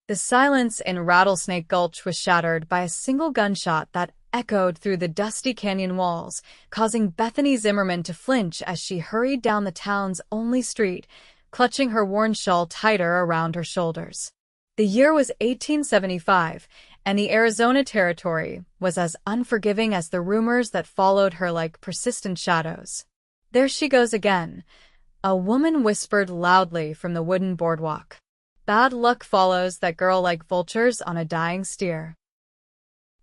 The silence in Rattlesnake Gulch was shattered by a single gunshot that echoed through the dusty canyon walls, causing Bethany Zimmerman to flinch as she hurried down the town's only street, clutching her worn shawl tighter around her shoulders. The year was 1875, and the Arizona Territory was as unforgiving as the rumors that followed her like persistent shadows. "There she goes again," a woman whispered loudly from the wooden boardwalk. "Bad luck follows that girl like vultures on a dying steer."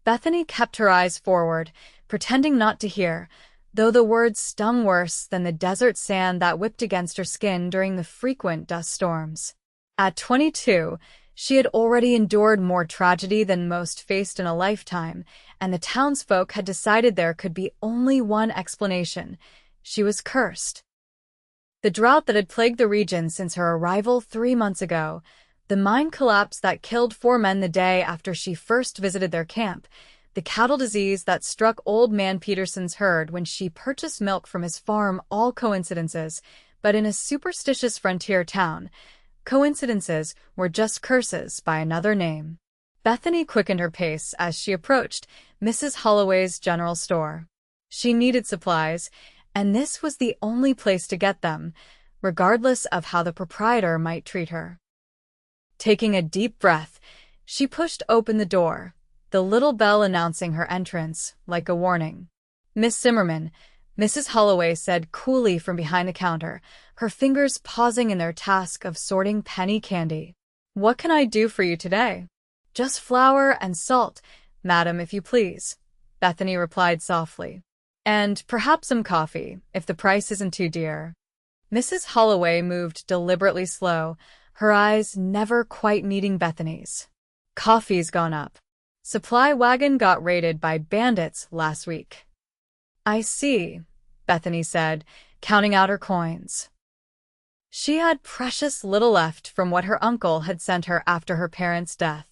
Bethany kept her eyes forward, pretending not to hear, though the words stung worse than the desert sand that whipped against her skin during the frequent dust storms. At 22, she had already endured more tragedy than most faced in a lifetime, and the townsfolk had decided there could be only one explanation: she was cursed. The drought that had plagued the region since her arrival 3 months ago, the mine collapse that killed 4 men the day after she first visited their camp, the cattle disease that struck Old Man Peterson's herd when she purchased milk from his farm, all coincidences, but in a superstitious frontier town, coincidences were just curses by another name. Bethany quickened her pace as she approached Mrs. Holloway's general store. She needed supplies, and this was the only place to get them, regardless of how the proprietor might treat her. Taking a deep breath, she pushed open the door, the little bell announcing her entrance like a warning. "Miss Zimmerman," Mrs. Holloway said coolly from behind the counter, her fingers pausing in their task of sorting penny candy. "What can I do for you today?" "Just flour and salt, madam, if you please," Bethany replied softly. "And perhaps some coffee, if the price isn't too dear." Mrs. Holloway moved deliberately slow, her eyes never quite meeting Bethany's. "Coffee's gone up. Supply wagon got raided by bandits last week." "I see," Bethany said, counting out her coins. She had precious little left from what her uncle had sent her after her parents' death.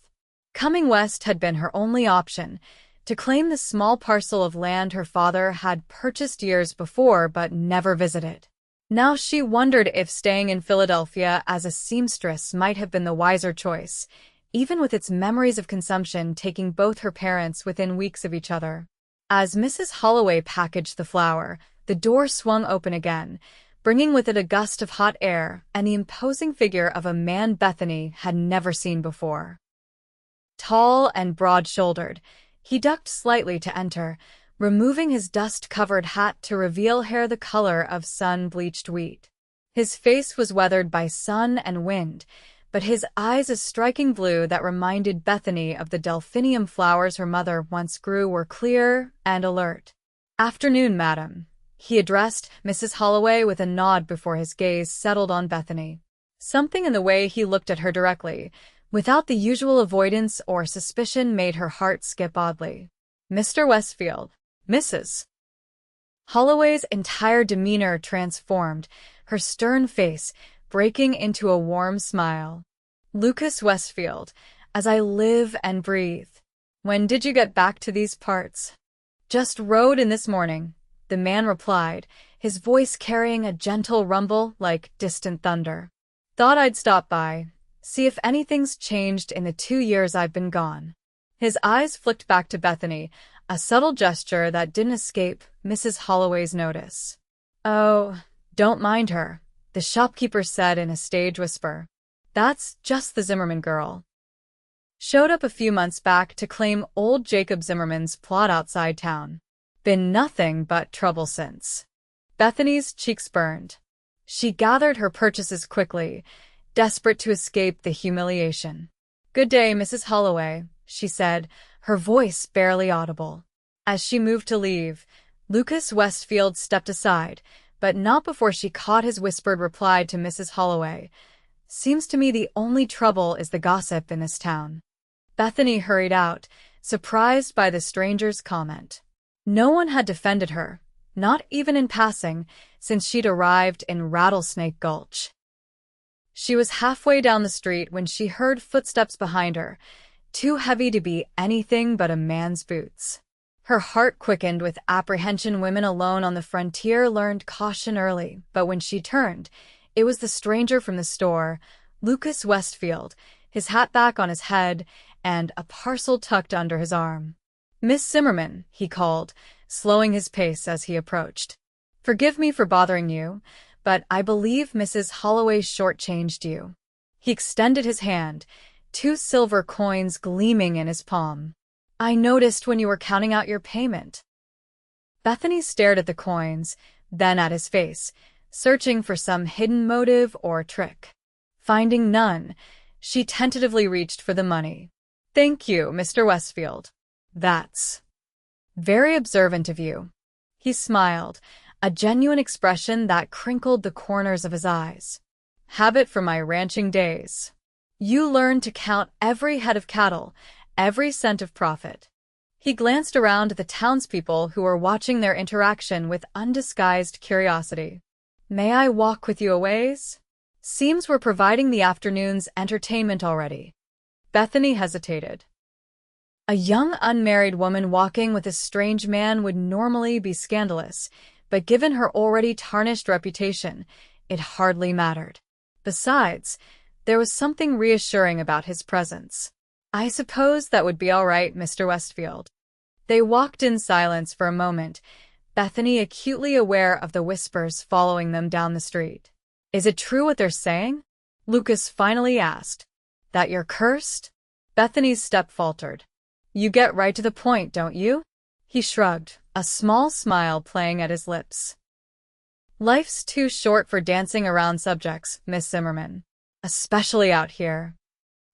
Coming west had been her only option, to claim the small parcel of land her father had purchased years before but never visited. Now she wondered if staying in Philadelphia as a seamstress might have been the wiser choice, even with its memories of consumption taking both her parents within weeks of each other. As Mrs. Holloway packaged the flour, the door swung open again, bringing with it a gust of hot air and the imposing figure of a man Bethany had never seen before. Tall and broad-shouldered, he ducked slightly to enter, removing his dust-covered hat to reveal hair the color of sun-bleached wheat. His face was weathered by sun and wind, but his eyes a striking blue that reminded Bethany of the delphinium flowers her mother once grew were clear and alert. "Afternoon, madam," he addressed Mrs. Holloway with a nod before his gaze settled on Bethany. Something in the way he looked at her directly, without the usual avoidance or suspicion, made her heart skip oddly. "Mr. Westfield, Mrs." Holloway's entire demeanor transformed, her stern face breaking into a warm smile. "Lucas Westfield, as I live and breathe. When did you get back to these parts?" "Just rode in this morning," the man replied, his voice carrying a gentle rumble like distant thunder. "Thought I'd stop by, see if anything's changed in the 2 years I've been gone." His eyes flicked back to Bethany, a subtle gesture that didn't escape Mrs. Holloway's notice. "Oh, don't mind her," the shopkeeper said in a stage whisper. "That's just the Zimmerman girl. Showed up a few months back to claim old Jacob Zimmerman's plot outside town. Been nothing but trouble since." Bethany's cheeks burned. She gathered her purchases quickly, desperate to escape the humiliation. "Good day, Mrs. Holloway," she said, her voice barely audible. As she moved to leave, Lucas Westfield stepped aside, but not before she caught his whispered reply to Mrs. Holloway. "Seems to me the only trouble is the gossip in this town." Bethany hurried out, surprised by the stranger's comment. No one had defended her, not even in passing, since she'd arrived in Rattlesnake Gulch. She was halfway down the street when she heard footsteps behind her, too heavy to be anything but a man's boots. Her heart quickened with apprehension. Women alone on the frontier learned caution early, but when she turned, it was the stranger from the store, Lucas Westfield, his hat back on his head, and a parcel tucked under his arm. "Miss Zimmerman," he called, slowing his pace as he approached. "Forgive me for bothering you, but I believe Mrs. Holloway shortchanged you." He extended his hand, 2 silver coins gleaming in his palm. "I noticed when you were counting out your payment." Bethany stared at the coins, then at his face, searching for some hidden motive or trick. Finding none, she tentatively reached for the money. "Thank you, Mr. Westfield. That's very observant of you." He smiled, a genuine expression that crinkled the corners of his eyes. "Habit from my ranching days. You learn to count every head of cattle, every cent of profit." He glanced around at the townspeople who were watching their interaction with undisguised curiosity. "May I walk with you a ways? Seems we're providing the afternoon's entertainment already." Bethany hesitated. A young unmarried woman walking with a strange man would normally be scandalous, but given her already tarnished reputation, it hardly mattered. Besides, there was something reassuring about his presence. "I suppose that would be all right, Mr. Westfield." They walked in silence for a moment, Bethany acutely aware of the whispers following them down the street. "Is it true what they're saying?" Lucas finally asked. "That you're cursed?" Bethany's step faltered. "You get right to the point, don't you?" He shrugged, a small smile playing at his lips. "Life's too short for dancing around subjects, Miss Zimmerman. Especially out here."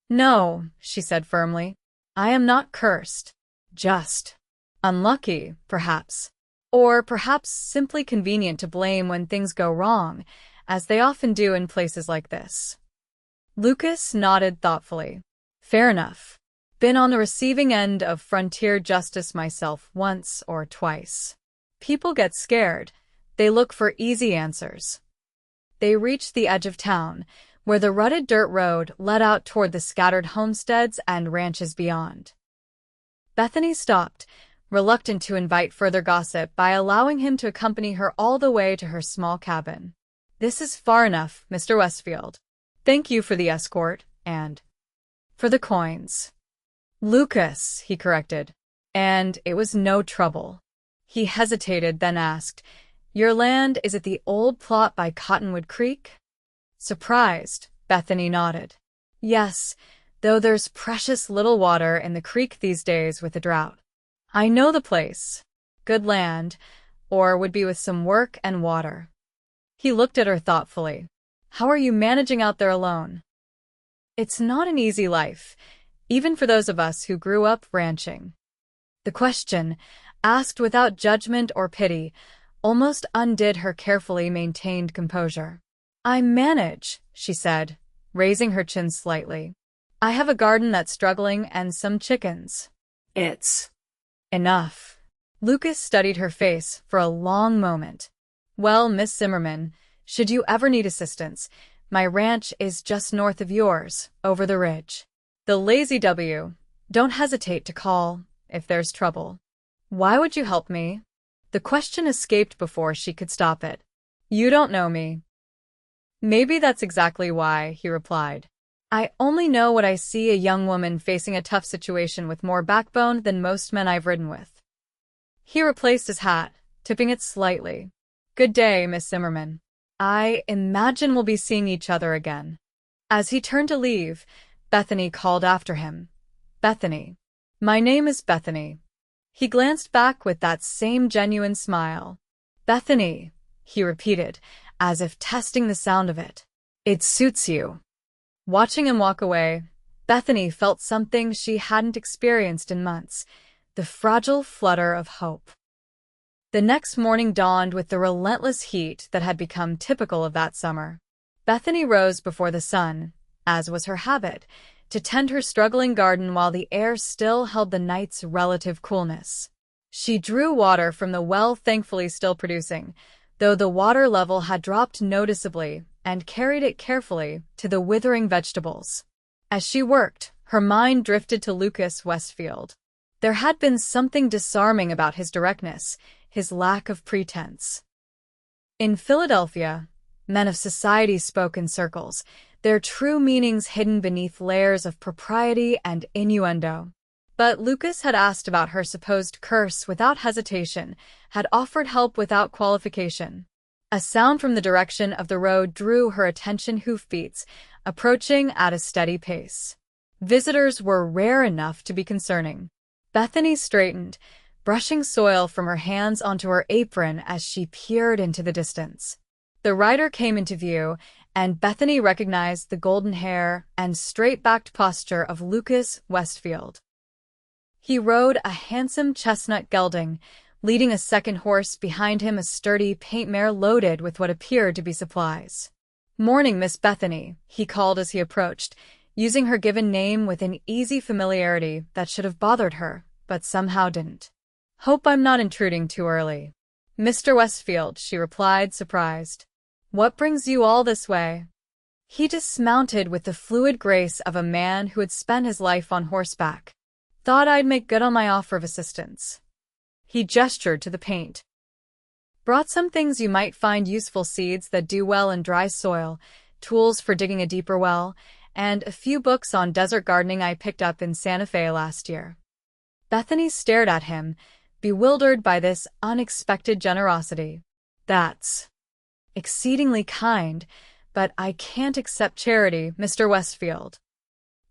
"No," she said firmly. "I am not cursed. Just unlucky, perhaps. Or perhaps simply convenient to blame when things go wrong, as they often do in places like this." Lucas nodded thoughtfully. "Fair enough. Been on the receiving end of frontier justice myself once or twice. People get scared. They look for easy answers." They reached the edge of town, where the rutted dirt road led out toward the scattered homesteads and ranches beyond. Bethany stopped, reluctant to invite further gossip by allowing him to accompany her all the way to her small cabin. "This is far enough, Mr. Westfield. Thank you for the escort, and for the coins." "Lucas," he corrected, "and it was no trouble." He hesitated, then asked, "Your land is at the old plot by Cottonwood Creek?" Surprised, Bethany nodded. "Yes, though there's precious little water in the creek these days with the drought. I know the place. Good land, or would be with some work and water." He looked at her thoughtfully. "How are you managing out there alone?" "It's not an easy life, even for those of us who grew up ranching." The question, asked without judgment or pity, almost undid her carefully maintained composure. "I manage," she said, raising her chin slightly. "I have a garden that's struggling and some chickens. It's enough." Lucas studied her face for a long moment. "Well, Miss Zimmerman, should you ever need assistance, my ranch is just north of yours, over the ridge. The Lazy W. Don't hesitate to call if there's trouble." "Why would you help me?" The question escaped before she could stop it. "You don't know me." "Maybe that's exactly why," he replied. "I only know what I see a young woman facing a tough situation with more backbone than most men I've ridden with." He replaced his hat, tipping it slightly. "Good day, Miss Zimmerman. I imagine we'll be seeing each other again." As he turned to leave, Bethany called after him. "Bethany. My name is Bethany." He glanced back with that same genuine smile. "Bethany," he repeated, as if testing the sound of it. "It suits you." Watching him walk away, Bethany felt something she hadn't experienced in months, the fragile flutter of hope. The next morning dawned with the relentless heat that had become typical of that summer. Bethany rose before the sun, as was her habit, to tend her struggling garden while the air still held the night's relative coolness. She drew water from the well, thankfully still producing, though the water level had dropped noticeably, and carried it carefully to the withering vegetables. As she worked, her mind drifted to Lucas Westfield. There had been something disarming about his directness, his lack of pretense. In Philadelphia, men of society spoke in circles, their true meanings hidden beneath layers of propriety and innuendo. But Lucas had asked about her supposed curse without hesitation, had offered help without qualification. A sound from the direction of the road drew her attention. Hoofbeats, approaching at a steady pace. Visitors were rare enough to be concerning. Bethany straightened, brushing soil from her hands onto her apron as she peered into the distance. The rider came into view, and Bethany recognized the golden hair and straight-backed posture of Lucas Westfield. He rode a handsome chestnut gelding, leading a second horse behind him, a sturdy paint mare loaded with what appeared to be supplies. "Morning, Miss Bethany," he called as he approached, using her given name with an easy familiarity that should have bothered her, but somehow didn't. "Hope I'm not intruding too early." "Mr. Westfield," she replied, surprised. "What brings you all this way?" He dismounted with the fluid grace of a man who had spent his life on horseback. "Thought I'd make good on my offer of assistance." He gestured to the paint. "Brought some things you might find useful: seeds that do well in dry soil, tools for digging a deeper well, and a few books on desert gardening I picked up in Santa Fe last year." Bethany stared at him, bewildered by this unexpected generosity. "That's exceedingly kind, but I can't accept charity, Mr. Westfield."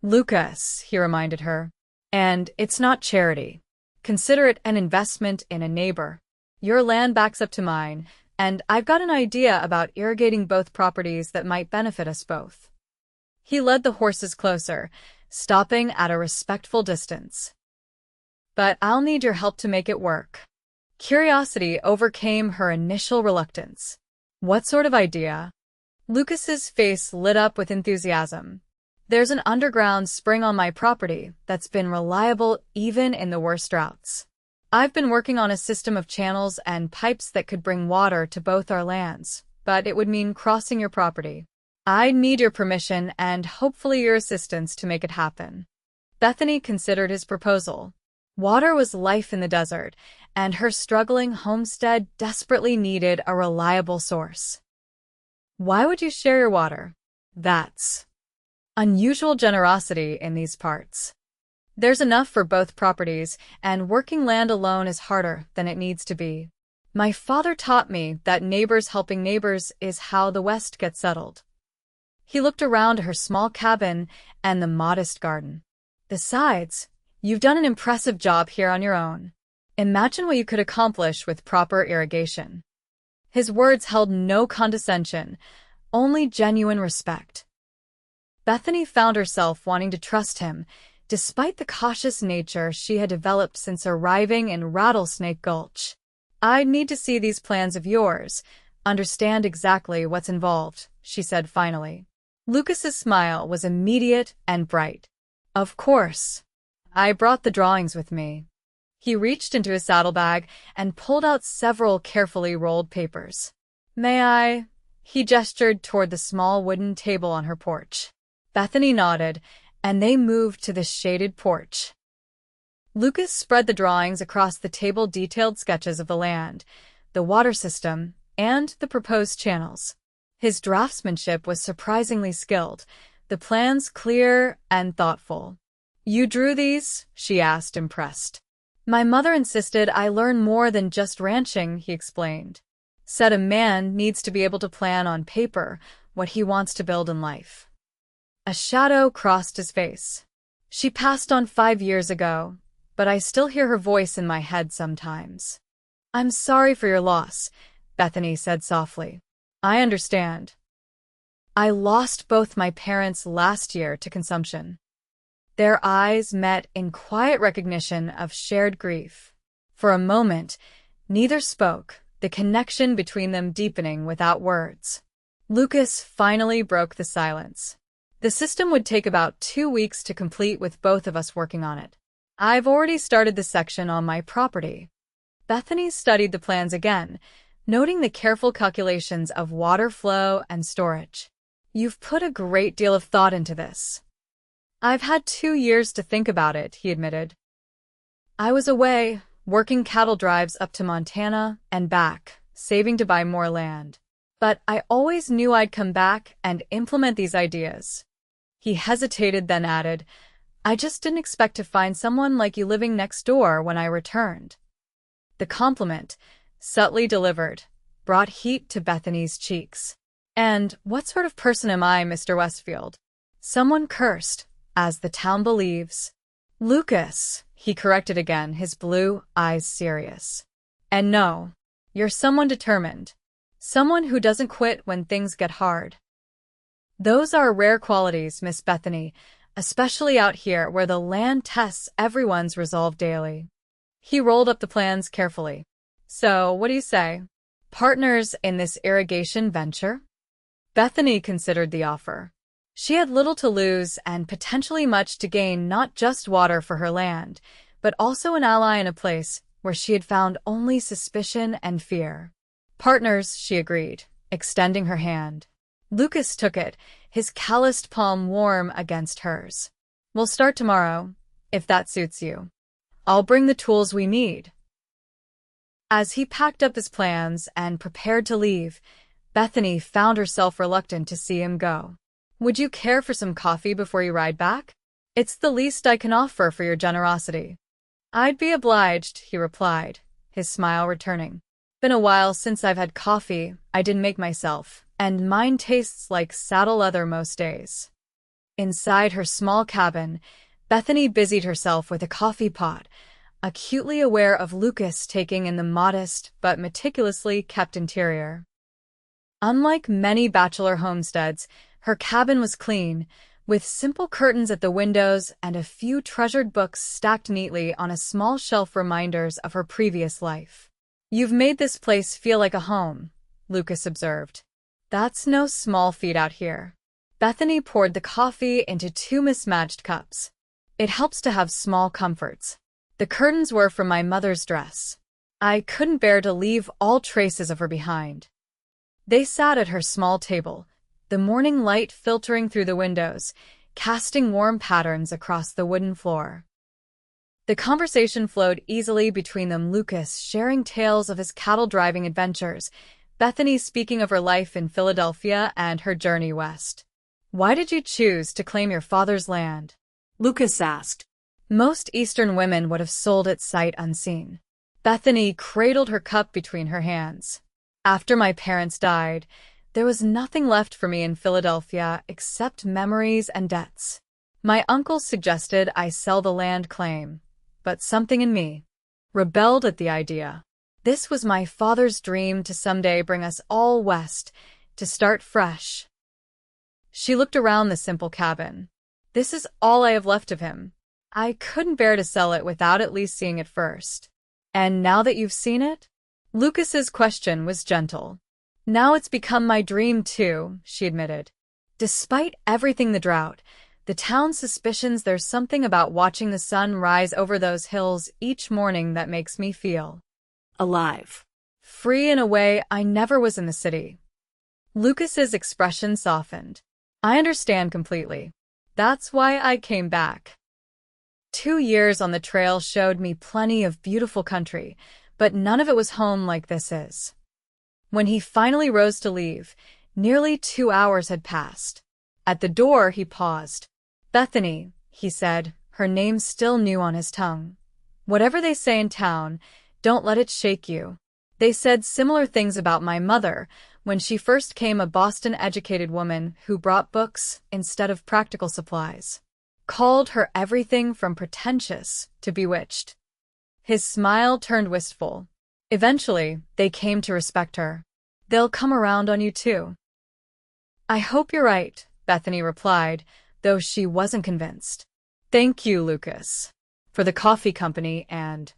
"Lucas," he reminded her, "and it's not charity. Consider it an investment in a neighbor. Your land backs up to mine, and I've got an idea about irrigating both properties that might benefit us both." He led the horses closer, stopping at a respectful distance. "But I'll need your help to make it work." Curiosity overcame her initial reluctance. "What sort of idea?" Lucas's face lit up with enthusiasm. "There's an underground spring on my property that's been reliable even in the worst droughts. I've been working on a system of channels and pipes that could bring water to both our lands, but it would mean crossing your property. I'd need your permission and hopefully your assistance to make it happen." Bethany considered his proposal. Water was life in the desert, and her struggling homestead desperately needed a reliable source. "Why would you share your water?" "That's unusual generosity in these parts. There's enough for both properties, and working land alone is harder than it needs to be. My father taught me that neighbors helping neighbors is how the West gets settled." He looked around her small cabin and the modest garden. "Besides, you've done an impressive job here on your own. Imagine what you could accomplish with proper irrigation." His words held no condescension, only genuine respect. Bethany found herself wanting to trust him, despite the cautious nature she had developed since arriving in Rattlesnake Gulch. "I'd need to see these plans of yours, understand exactly what's involved," she said finally. Lucas's smile was immediate and bright. "Of course. I brought the drawings with me." He reached into his saddlebag and pulled out several carefully rolled papers. "May I?" He gestured toward the small wooden table on her porch. Bethany nodded, and they moved to the shaded porch. Lucas spread the drawings across the table, detailed sketches of the land, the water system, and the proposed channels. His draftsmanship was surprisingly skilled, the plans clear and thoughtful. "You drew these?" she asked, impressed. "My mother insisted I learn more than just ranching," he explained. "Said a man needs to be able to plan on paper what he wants to build in life." A shadow crossed his face. "She passed on 5 years ago, but I still hear her voice in my head sometimes." "I'm sorry for your loss," Bethany said softly. "I understand. I lost both my parents last year to consumption." Their eyes met in quiet recognition of shared grief. For a moment, neither spoke, the connection between them deepening without words. Lucas finally broke the silence. "The system would take about 2 weeks to complete with both of us working on it. I've already started the section on my property." Bethany studied the plans again, noting the careful calculations of water flow and storage. "You've put a great deal of thought into this." "I've had 2 years to think about it," he admitted. "I was away, working cattle drives up to Montana and back, saving to buy more land. But I always knew I'd come back and implement these ideas. He hesitated, then added, I just didn't expect to find someone like you living next door when I returned. The compliment, subtly delivered, brought heat to Bethany's cheeks. And what sort of person am I, Mr. Westfield? Someone cursed, as the town believes. Lucas, he corrected again, his blue eyes serious. And no, you're someone determined. Someone who doesn't quit when things get hard. Those are rare qualities, Miss Bethany, especially out here where the land tests everyone's resolve daily. He rolled up the plans carefully. So, what do you say? Partners in this irrigation venture? Bethany considered the offer. She had little to lose and potentially much to gain, not just water for her land, but also an ally in a place where she had found only suspicion and fear. Partners, she agreed, extending her hand. Lucas took it, his calloused palm warm against hers. We'll start tomorrow, if that suits you. I'll bring the tools we need. As he packed up his plans and prepared to leave, Bethany found herself reluctant to see him go. Would you care for some coffee before you ride back? It's the least I can offer for your generosity. I'd be obliged, he replied, his smile returning. Been a while since I've had coffee. I didn't make myself, and mine tastes like saddle leather most days. Inside her small cabin, Bethany busied herself with a coffee pot, acutely aware of Lucas taking in the modest but meticulously kept interior. Unlike many bachelor homesteads, her cabin was clean, with simple curtains at the windows and a few treasured books stacked neatly on a small shelf, reminders of her previous life. You've made this place feel like a home, Lucas observed. That's no small feat out here. Bethany poured the coffee into two mismatched cups. It helps to have small comforts. The curtains were from my mother's dress. I couldn't bear to leave all traces of her behind. They sat at her small table, the morning light filtering through the windows, casting warm patterns across the wooden floor. The conversation flowed easily between them, Lucas sharing tales of his cattle-driving adventures, Bethany speaking of her life in Philadelphia and her journey west. Why did you choose to claim your father's land? Lucas asked. Most Eastern women would have sold it sight unseen. Bethany cradled her cup between her hands. After my parents died, there was nothing left for me in Philadelphia except memories and debts. My uncle suggested I sell the land claim, but something in me rebelled at the idea. This was my father's dream to someday bring us all west, to start fresh. She looked around the simple cabin. This is all I have left of him. I couldn't bear to sell it without at least seeing it first. And now that you've seen it? Lucas's question was gentle. Now it's become my dream too, she admitted. Despite everything, the drought, the town's suspicions, there's something about watching the sun rise over those hills each morning that makes me feel alive. Free in a way I never was in the city. Lucas's expression softened. I understand completely. That's why I came back. 2 years on the trail showed me plenty of beautiful country, but none of it was home like this is. When he finally rose to leave, nearly 2 hours had passed. At the door, he paused. Bethany, he said, her name still new on his tongue. Whatever they say in town, don't let it shake you. They said similar things about my mother when she first came, a Boston-educated woman who brought books instead of practical supplies. Called her everything from pretentious to bewitched. His smile turned wistful. Eventually, they came to respect her. They'll come around on you too. I hope you're right, Bethany replied, though she wasn't convinced. Thank you, Lucas, for the coffee company and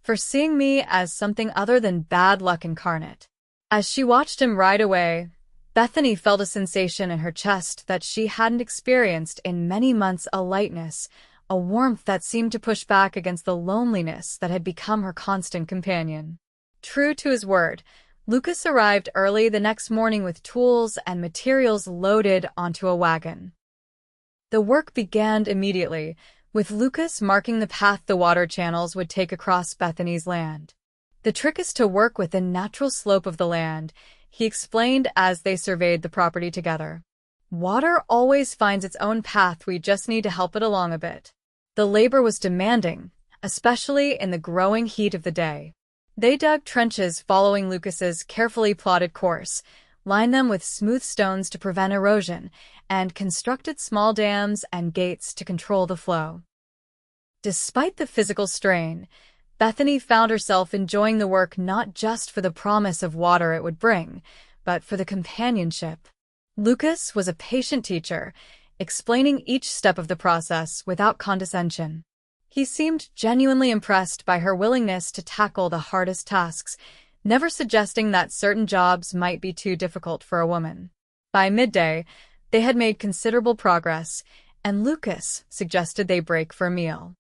for seeing me as something other than bad luck incarnate. As she watched him ride away, Bethany felt a sensation in her chest that she hadn't experienced in many months, a lightness, a warmth that seemed to push back against the loneliness that had become her constant companion. True to his word, Lucas arrived early the next morning with tools and materials loaded onto a wagon. The work began immediately, with Lucas marking the path the water channels would take across Bethany's land. The trick is to work within natural slope of the land, he explained as they surveyed the property together. Water always finds its own path, we just need to help it along a bit. The labor was demanding, especially in the growing heat of the day. They dug trenches following Lucas's carefully plotted course, lined them with smooth stones to prevent erosion, and constructed small dams and gates to control the flow. Despite the physical strain, Bethany found herself enjoying the work not just for the promise of water it would bring, but for the companionship. Lucas was a patient teacher, explaining each step of the process without condescension. He seemed genuinely impressed by her willingness to tackle the hardest tasks, never suggesting that certain jobs might be too difficult for a woman. By midday, they had made considerable progress, and Lucas suggested they break for a meal.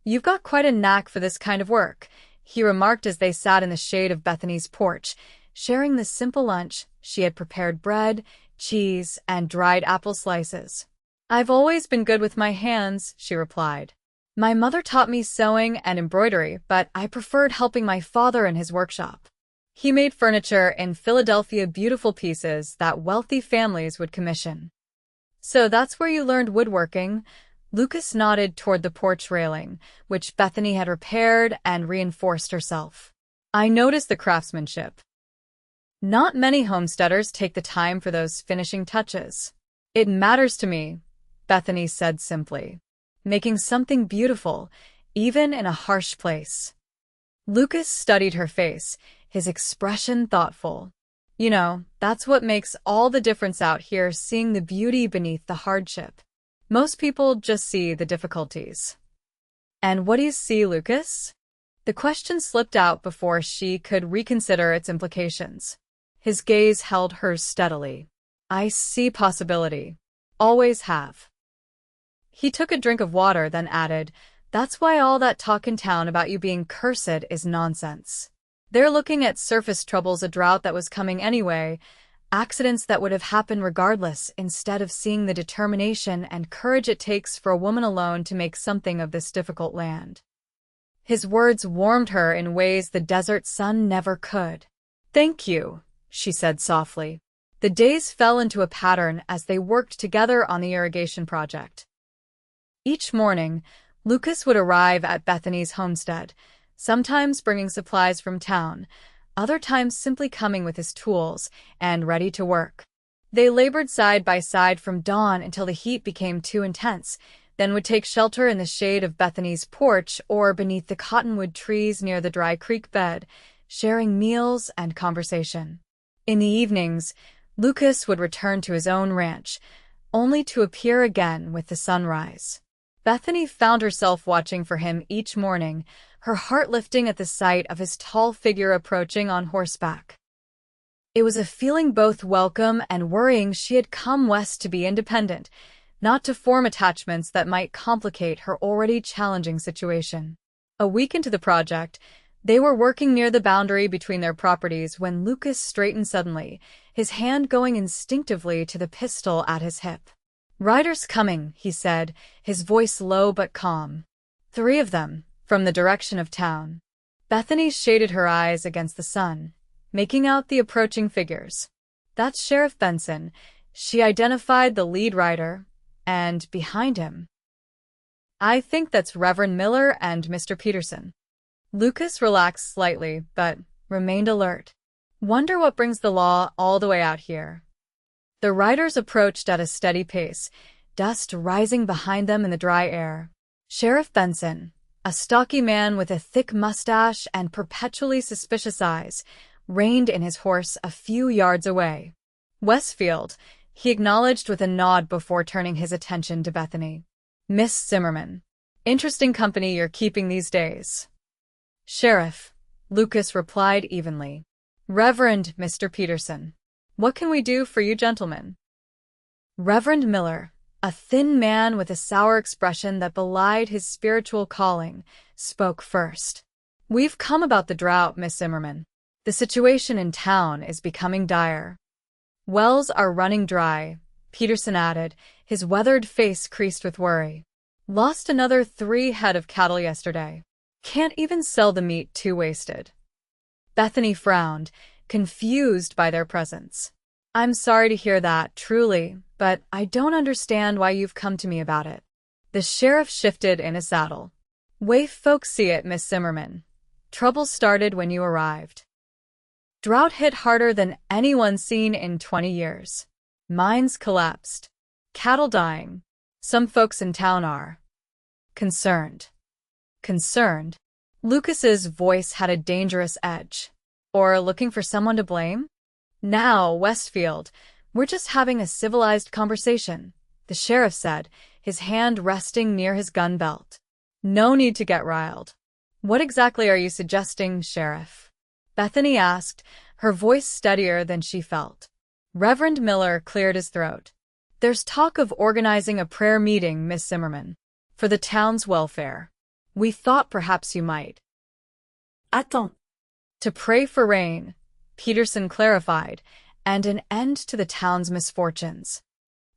"You've got quite a knack for this kind of work," he remarked as they sat in the shade of Bethany's porch, sharing the simple lunch she had prepared: bread, cheese, and dried apple slices. "I've always been good with my hands," she replied. "My mother taught me sewing and embroidery, but I preferred helping my father in his workshop. He made furniture in Philadelphia, beautiful pieces that wealthy families would commission." "So that's where you learned woodworking?" Lucas nodded toward the porch railing, which Bethany had repaired and reinforced herself. "I noticed the craftsmanship. Not many homesteaders take the time for those finishing touches." "It matters to me," Bethany said simply. "Making something beautiful, even in a harsh place." Lucas studied her face, his expression thoughtful. "You know, that's what makes all the difference out here, seeing the beauty beneath the hardship. Most people just see the difficulties." "And what do you see, Lucas?" The question slipped out before she could reconsider its implications. His gaze held hers steadily. "I see possibility. Always have." He took a drink of water, then added, "That's why all that talk in town about you being cursed is nonsense. They're looking at surface troubles, a drought that was coming anyway, accidents that would have happened regardless, instead of seeing the determination and courage it takes for a woman alone to make something of this difficult land." His words warmed her in ways the desert sun never could. "Thank you," she said softly. The days fell into a pattern as they worked together on the irrigation project. Each morning, Lucas would arrive at Bethany's homestead, sometimes bringing supplies from town, other times simply coming with his tools and ready to work. They labored side by side from dawn until the heat became too intense, then would take shelter in the shade of Bethany's porch or beneath the cottonwood trees near the dry creek bed, sharing meals and conversation. In the evenings, Lucas would return to his own ranch, only to appear again with the sunrise. Bethany found herself watching for him each morning, her heart lifting at the sight of his tall figure approaching on horseback. It was a feeling both welcome and worrying. She had come west to be independent, not to form attachments that might complicate her already challenging situation. A week into the project, they were working near the boundary between their properties when Lucas straightened suddenly, his hand going instinctively to the pistol at his hip. "Riders coming," he said, his voice low but calm. "3 of them, from the direction of town." Bethany shaded her eyes against the sun, making out the approaching figures. "That's Sheriff Benson." She identified the lead rider, and behind him, "I think that's Reverend Miller and Mr. Peterson." Lucas relaxed slightly, but remained alert. "Wonder what brings the law all the way out here." The riders approached at a steady pace, dust rising behind them in the dry air. Sheriff Benson, a stocky man with a thick mustache and perpetually suspicious eyes, reined in his horse a few yards away. "Westfield," he acknowledged with a nod before turning his attention to Bethany. "Miss Zimmerman. Interesting company you're keeping these days." "Sheriff," Lucas replied evenly. "Reverend Mr. Peterson. What can we do for you gentlemen?" Reverend Miller, a thin man with a sour expression that belied his spiritual calling, spoke first. "We've come about the drought, Miss Zimmerman. The situation in town is becoming dire." "Wells are running dry," Peterson added, his weathered face creased with worry. "Lost another 3 head of cattle yesterday. Can't even sell the meat, too wasted." Bethany frowned, confused by their presence. "I'm sorry to hear that, truly, but I don't understand why you've come to me about it." The sheriff shifted in his saddle. "Way folks see it, Miss Zimmerman. Trouble started when you arrived. Drought hit harder than anyone's seen in 20 years. Mines collapsed. Cattle dying. Some folks in town are concerned." Concerned? Lucas's voice had a dangerous edge. "Or looking for someone to blame?" "Now, Westfield, we're just having a civilized conversation," the sheriff said, his hand resting near his gun belt. "No need to get riled." "What exactly are you suggesting, Sheriff?" Bethany asked, her voice steadier than she felt. Reverend Miller cleared his throat. "There's talk of organizing a prayer meeting, Miss Zimmerman, for the town's welfare. We thought perhaps you might." Attends. "To pray for rain," Peterson clarified, "and an end to the town's misfortunes."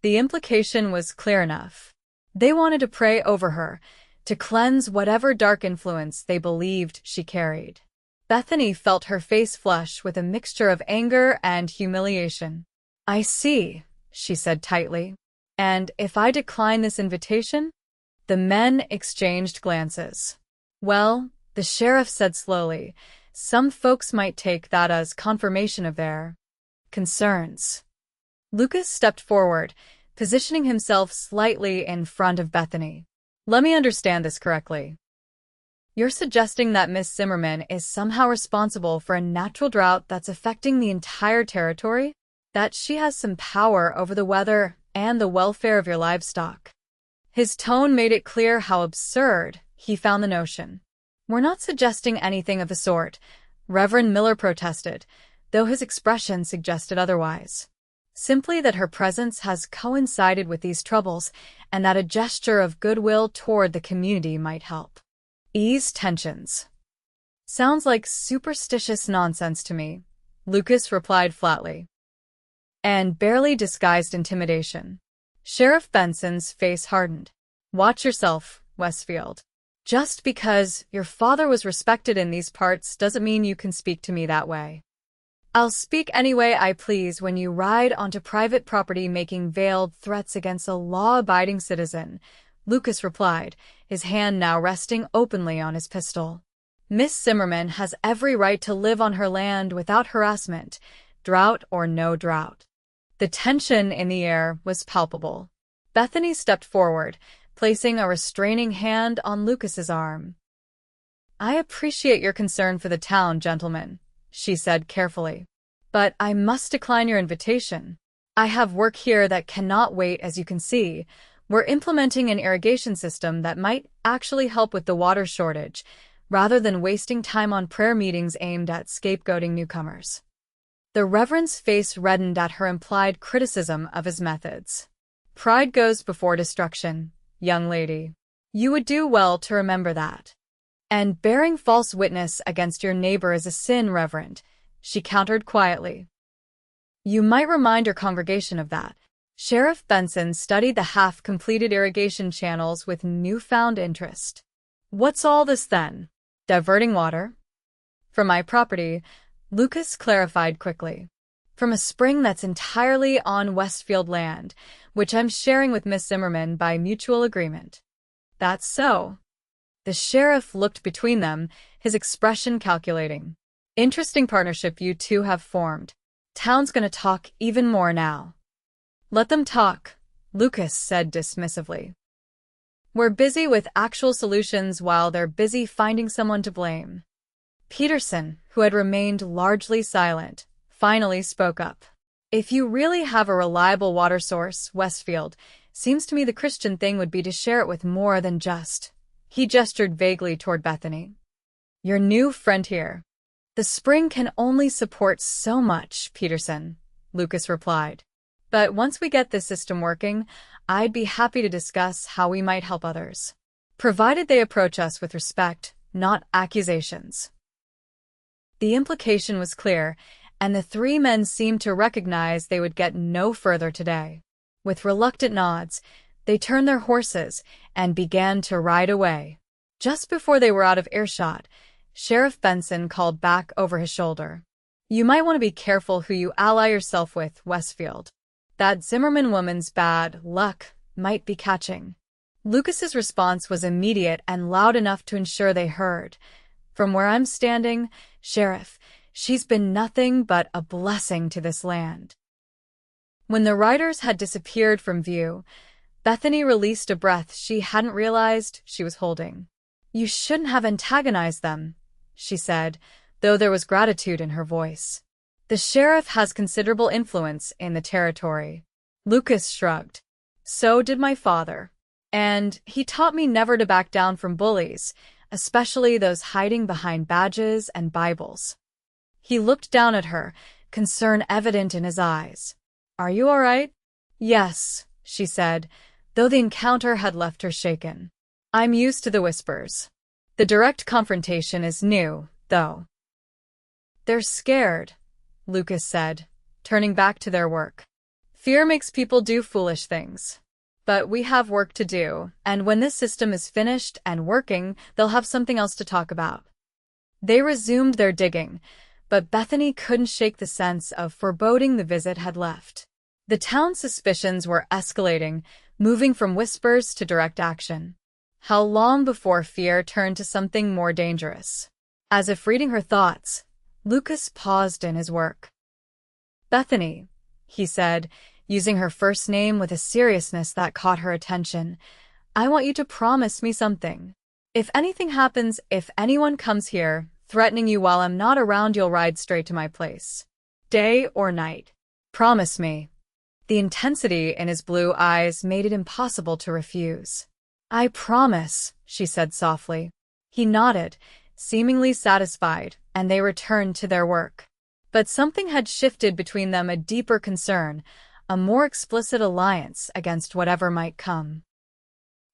The implication was clear enough. They wanted to pray over her, to cleanse whatever dark influence they believed she carried. Bethany felt her face flush with a mixture of anger and humiliation. "I see," she said tightly. "And if I decline this invitation?" The men exchanged glances. "Well," the sheriff said slowly, "some folks might take that as confirmation of their concerns." Lucas stepped forward, positioning himself slightly in front of Bethany. "Let me understand this correctly. You're suggesting that Miss Zimmerman is somehow responsible for a natural drought that's affecting the entire territory? That she has some power over the weather and the welfare of your livestock?" His tone made it clear how absurd he found the notion. "We're not suggesting anything of the sort," Reverend Miller protested, though his expression suggested otherwise. "Simply that her presence has coincided with these troubles, and that a gesture of goodwill toward the community might help ease tensions." "Sounds like superstitious nonsense to me," Lucas replied flatly. "And barely disguised intimidation." Sheriff Benson's face hardened. "Watch yourself, Westfield. Just because your father was respected in these parts doesn't mean you can speak to me that way." "I'll speak any way I please when you ride onto private property making veiled threats against a law-abiding citizen," Lucas replied, his hand now resting openly on his pistol. "Miss Zimmerman has every right to live on her land without harassment, drought or no drought." The tension in the air was palpable. Bethany stepped forward, placing a restraining hand on Lucas's arm. "I appreciate your concern for the town, gentlemen," she said carefully. "But I must decline your invitation. I have work here that cannot wait, as you can see. We're implementing an irrigation system that might actually help with the water shortage, rather than wasting time on prayer meetings aimed at scapegoating newcomers." The Reverend's face reddened at her implied criticism of his methods. "Pride goes before destruction, young lady. You would do well to remember that. And bearing false witness against your neighbor is a sin, Reverend," she countered quietly. "You might remind your congregation of that." Sheriff Benson studied the half-completed irrigation channels with newfound interest. "What's all this then? Diverting water?" "From my property," Lucas clarified quickly. "From a spring that's entirely on Westfield land, which I'm sharing with Miss Zimmerman by mutual agreement." "That's so." The sheriff looked between them, his expression calculating. "Interesting partnership you two have formed. Town's gonna talk even more now." "Let them talk," Lucas said dismissively. "We're busy with actual solutions while they're busy finding someone to blame." Peterson, who had remained largely silent, finally spoke up. "If you really have a reliable water source, Westfield, seems to me the Christian thing would be to share it with more than just—" He gestured vaguely toward Bethany. "Your new friend here." "The spring can only support so much, Peterson," Lucas replied. "But once we get this system working, I'd be happy to discuss how we might help others. Provided they approach us with respect, not accusations." The implication was clear, and the three men seemed to recognize they would get no further today. With reluctant nods, they turned their horses and began to ride away. Just before they were out of earshot, Sheriff Benson called back over his shoulder. You might want to be careful who you ally yourself with, Westfield. That Zimmerman woman's bad luck might be catching." Lucas's response was immediate and loud enough to ensure they heard. "From where I'm standing, Sheriff, she's been nothing but a blessing to this land." When the riders had disappeared from view, Bethany released a breath she hadn't realized she was holding. "You shouldn't have antagonized them," she said, though there was gratitude in her voice. "The sheriff has considerable influence in the territory." Lucas shrugged. "So did my father. And he taught me never to back down from bullies, especially those hiding behind badges and Bibles." He looked down at her, concern evident in his eyes. "Are you all right?" "Yes," she said, though the encounter had left her shaken. "I'm used to the whispers. The direct confrontation is new, though." "They're scared," Lucas said, turning back to their work. "Fear makes people do foolish things. But we have work to do, and when this system is finished and working, they'll have something else to talk about." They resumed their digging, but Bethany couldn't shake the sense of foreboding the visit had left. The town's suspicions were escalating, moving from whispers to direct action. How long before fear turned to something more dangerous? As if reading her thoughts, Lucas paused in his work. "Bethany," he said, using her first name with a seriousness that caught her attention, "I want you to promise me something. If anything happens, if anyone comes here, threatening you while I'm not around, you'll ride straight to my place. Day or night. Promise me." The intensity in his blue eyes made it impossible to refuse. "I promise," she said softly. He nodded, seemingly satisfied, and they returned to their work. But something had shifted between them, a deeper concern, a more explicit alliance against whatever might come.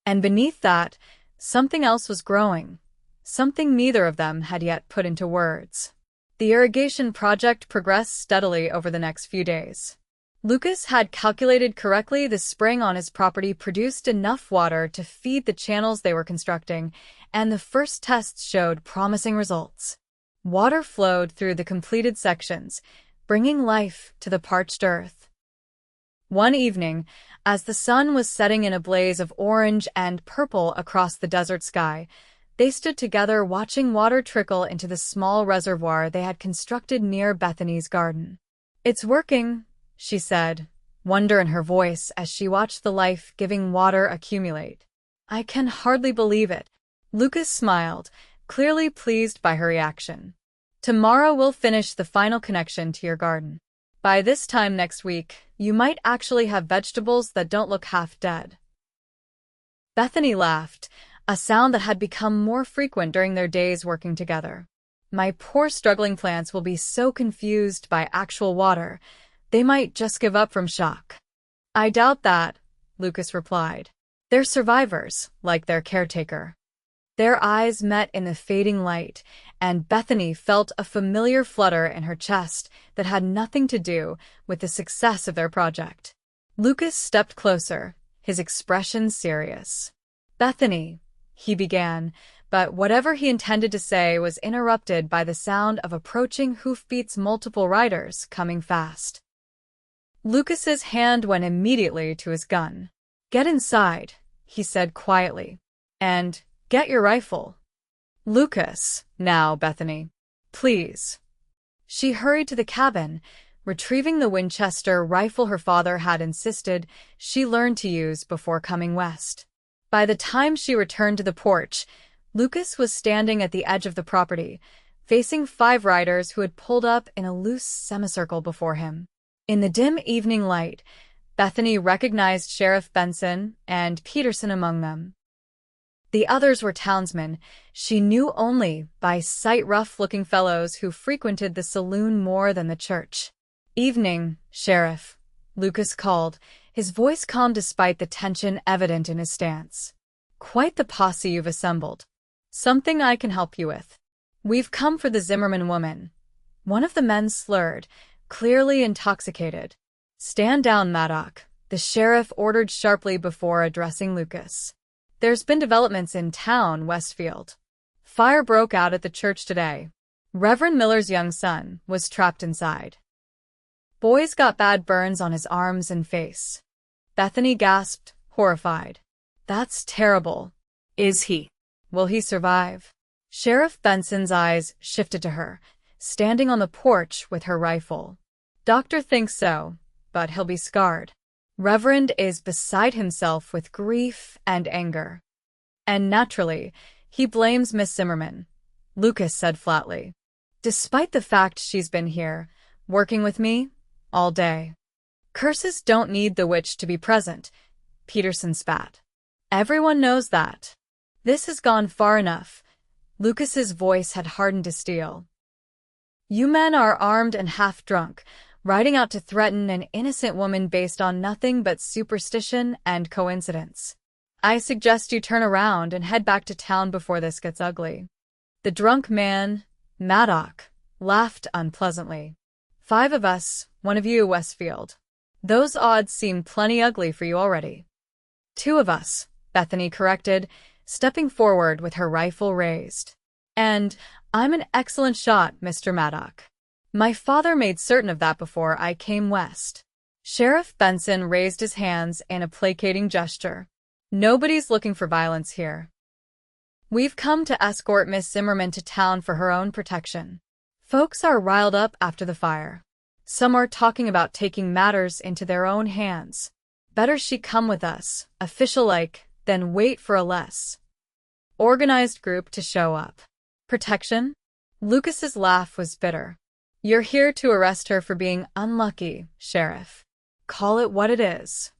And beneath that, something else was growing, something neither of them had yet put into words. The irrigation project progressed steadily over the next few days. Lucas had calculated correctly. The spring on his property produced enough water to feed the channels they were constructing, and the first tests showed promising results. Water flowed through the completed sections, bringing life to the parched earth. One evening, as the sun was setting in a blaze of orange and purple across the desert sky, they stood together watching water trickle into the small reservoir they had constructed near Bethany's garden. "It's working," she said, wonder in her voice as she watched the life-giving water accumulate. "I can hardly believe it." Lucas smiled, clearly pleased by her reaction. "Tomorrow we'll finish the final connection to your garden. By this time next week, you might actually have vegetables that don't look half dead." Bethany laughed, a sound that had become more frequent during their days working together. "My poor struggling plants will be so confused by actual water, they might just give up from shock." "I doubt that," Lucas replied. "They're survivors, like their caretaker." Their eyes met in the fading light, and Bethany felt a familiar flutter in her chest that had nothing to do with the success of their project. Lucas stepped closer, his expression serious. "Bethany," he began, but whatever he intended to say was interrupted by the sound of approaching hoofbeats, multiple riders coming fast. Lucas's hand went immediately to his gun. "Get inside," he said quietly, "and get your rifle." "Lucas, now, Bethany. Please." She hurried to the cabin, retrieving the Winchester rifle her father had insisted she learn to use before coming west. By the time she returned to the porch, Lucas was standing at the edge of the property, facing 5 riders who had pulled up in a loose semicircle before him. In the dim evening light, Bethany recognized Sheriff Benson and Peterson among them. The others were townsmen she knew only by sight, rough-looking fellows who frequented the saloon more than the church. "Evening, Sheriff," Lucas called, his voice calm despite the tension evident in his stance. "Quite the posse you've assembled. Something I can help you with." "We've come for the Zimmerman woman." One of the men slurred, clearly intoxicated. "Stand down, Maddock," the sheriff ordered sharply before addressing Lucas. "There's been developments in town, Westfield. Fire broke out at the church today. Reverend Miller's young son was trapped inside. Boy's got bad burns on his arms and face. Bethany gasped, horrified. That's terrible. Is he? Will he survive? Sheriff Benson's eyes shifted to her, standing on the porch with her rifle. Doctor thinks so, but he'll be scarred. Reverend is beside himself with grief and anger. And naturally, he blames Miss Zimmerman, Lucas said flatly. Despite the fact she's been here, working with me, all day. Curses don't need the witch to be present, Peterson spat. Everyone knows that. This has gone far enough. Lucas's voice had hardened to steel. You men are armed and half drunk, riding out to threaten an innocent woman based on nothing but superstition and coincidence. I suggest you turn around and head back to town before this gets ugly. The drunk man, Maddock, laughed unpleasantly. 5 of us, 1 of you, Westfield. Those odds seem plenty ugly for you already. 2 of us, Bethany corrected, stepping forward with her rifle raised. And I'm an excellent shot, Mr. Maddock. My father made certain of that before I came west. Sheriff Benson raised his hands in a placating gesture. Nobody's looking for violence here. We've come to escort Miss Zimmerman to town for her own protection. Folks are riled up after the fire. Some are talking about taking matters into their own hands. Better she come with us, official-like, than wait for a less organized group to show up. Protection? Lucas's laugh was bitter. You're here to arrest her for being unlucky, Sheriff. Call it what it is.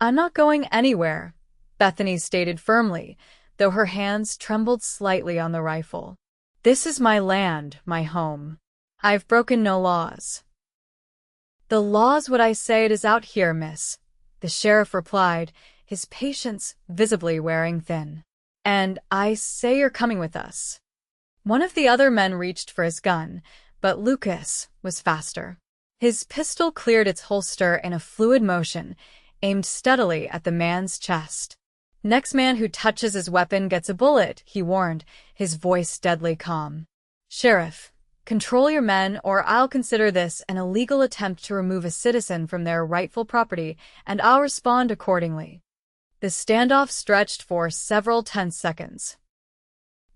I'm not going anywhere, Bethany stated firmly, though her hands trembled slightly on the rifle. This is my land, my home. I've broken no laws. The law's what I say it is out here, miss, the sheriff replied, his patience visibly wearing thin. And I say you're coming with us. One of the other men reached for his gun, but Lucas was faster. His pistol cleared its holster in a fluid motion, aimed steadily at the man's chest. Next man who touches his weapon gets a bullet, he warned, his voice deadly calm. Sheriff, control your men or I'll consider this an illegal attempt to remove a citizen from their rightful property, and I'll respond accordingly. The standoff stretched for several tense seconds.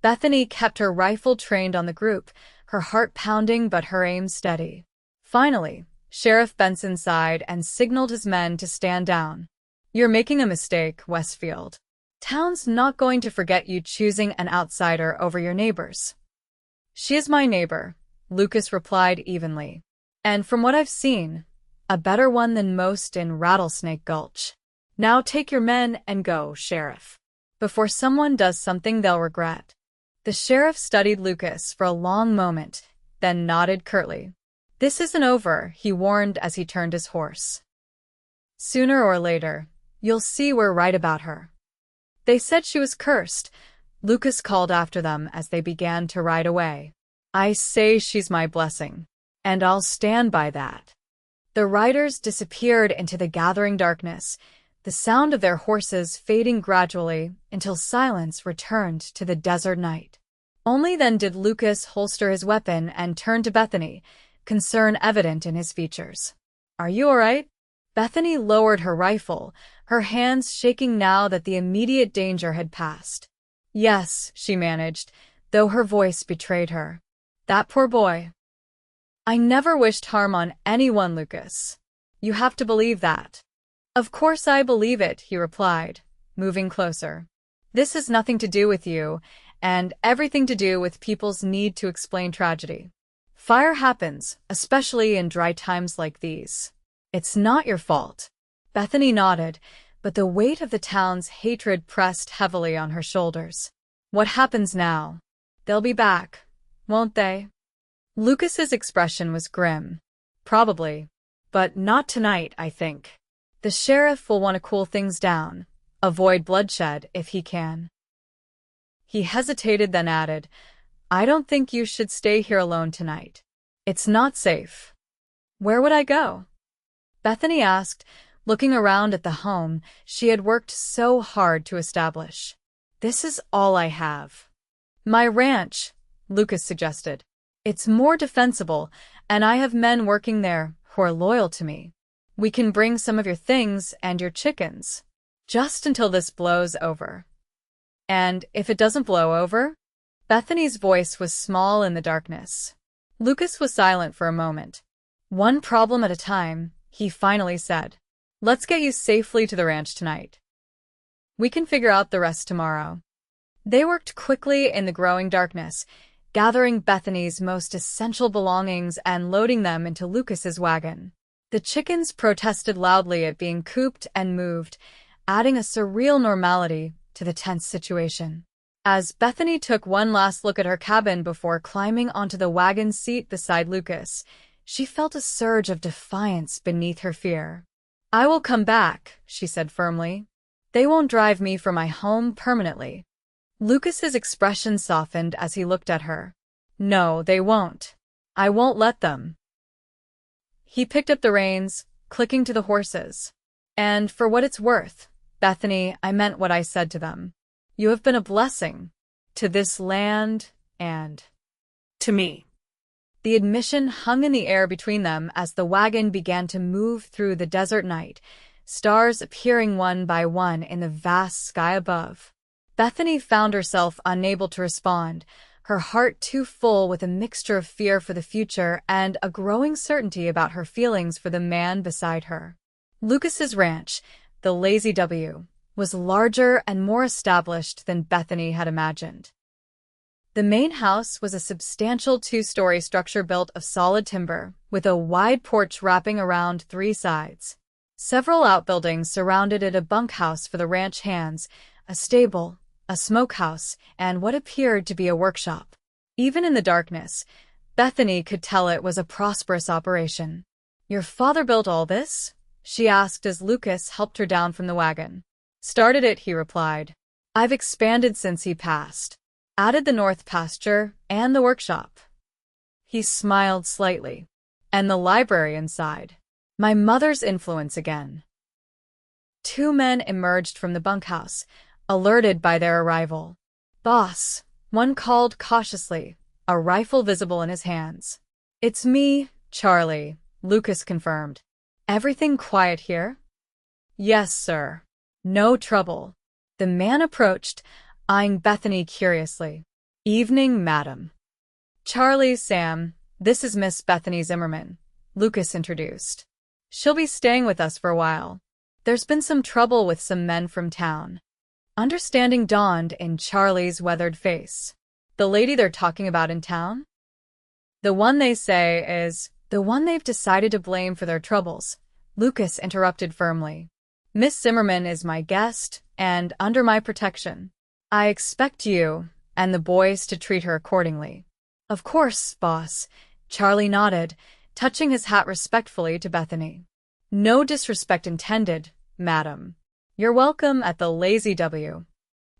Bethany kept her rifle trained on the group, her heart pounding but her aim steady. Finally, Sheriff Benson sighed and signaled his men to stand down. You're making a mistake, Westfield. Town's not going to forget you choosing an outsider over your neighbors. She is my neighbor, Lucas replied evenly. And from what I've seen, a better one than most in Rattlesnake Gulch. Now take your men and go, Sheriff. Before someone does something they'll regret. The sheriff studied Lucas for a long moment, then nodded curtly. This isn't over, he warned as he turned his horse. Sooner or later, you'll see we're right about her. They said she was cursed, Lucas called after them as they began to ride away. I say she's my blessing, and I'll stand by that. The riders disappeared into the gathering darkness, the sound of their horses fading gradually until silence returned to the desert night. Only then did Lucas holster his weapon and turn to Bethany, concern evident in his features. Are you all right? Bethany lowered her rifle, her hands shaking now that the immediate danger had passed. Yes, she managed, though her voice betrayed her. That poor boy. I never wished harm on anyone, Lucas. You have to believe that. Of course I believe it, he replied, moving closer. This has nothing to do with you, and everything to do with people's need to explain tragedy. Fire happens, especially in dry times like these. It's not your fault. Bethany nodded, but the weight of the town's hatred pressed heavily on her shoulders. What happens now? They'll be back, won't they? Lucas's expression was grim. Probably. But not tonight, I think. The sheriff will want to cool things down, avoid bloodshed if he can. He hesitated, then added, I don't think you should stay here alone tonight. It's not safe. Where would I go? Bethany asked, looking around at the home she had worked so hard to establish. This is all I have. My ranch, Lucas suggested. It's more defensible, and I have men working there who are loyal to me. We can bring some of your things and your chickens, just until this blows over. And if it doesn't blow over? Bethany's voice was small in the darkness. Lucas was silent for a moment. One problem at a time, he finally said. Let's get you safely to the ranch tonight. We can figure out the rest tomorrow. They worked quickly in the growing darkness, gathering Bethany's most essential belongings and loading them into Lucas's wagon. The chickens protested loudly at being cooped and moved, adding a surreal normality to the tense situation. As Bethany took one last look at her cabin before climbing onto the wagon seat beside Lucas, she felt a surge of defiance beneath her fear. I will come back, she said firmly. They won't drive me from my home permanently. Lucas's expression softened as he looked at her. No, they won't. I won't let them. He picked up the reins, clicking to the horses. And for what it's worth, Bethany, I meant what I said to them. You have been a blessing to this land and To me. The admission hung in the air between them as the wagon began to move through the desert night, stars appearing one by one in the vast sky above. Bethany found herself unable to respond, her heart too full with a mixture of fear for the future and a growing certainty about her feelings for the man beside her. Lucas's ranch, the Lazy W, was larger and more established than Bethany had imagined. The main house was a substantial two-story structure built of solid timber, with a wide porch wrapping around three sides. Several outbuildings surrounded it: a bunkhouse for the ranch hands, a stable, a smokehouse, and what appeared to be a workshop. Even in the darkness, Bethany could tell it was a prosperous operation. Your father built all this? She asked as Lucas helped her down from the wagon. Started it, he replied. I've expanded since he passed. Added the north pasture and the workshop. He smiled slightly. And the library inside. My mother's influence again. Two men emerged from the bunkhouse, alerted by their arrival. Boss, one called cautiously, a rifle visible in his hands. It's me, Charlie, Lucas confirmed. Everything quiet here? Yes, sir. No trouble. The man approached, eyeing Bethany curiously. Evening, madam. Charlie, Sam, this is Miss Bethany Zimmerman, Lucas introduced. She'll be staying with us for a while. There's been some trouble with some men from town. Understanding dawned in Charlie's weathered face. The lady they're talking about in town? The one they say is the one they've decided to blame for their troubles, Lucas interrupted firmly. Miss Zimmerman is my guest and under my protection. I expect you and the boys to treat her accordingly. Of course, boss, Charlie nodded, touching his hat respectfully to Bethany. No disrespect intended, madam. You're welcome at the Lazy W.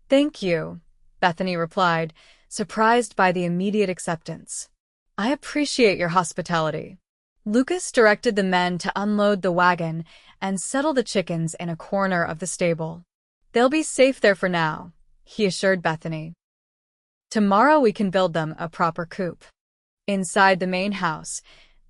Thank you, Bethany replied, surprised by the immediate acceptance. I appreciate your hospitality. Lucas directed the men to unload the wagon and settle the chickens in a corner of the stable. They'll be safe there for now, he assured Bethany. Tomorrow we can build them a proper coop. Inside the main house,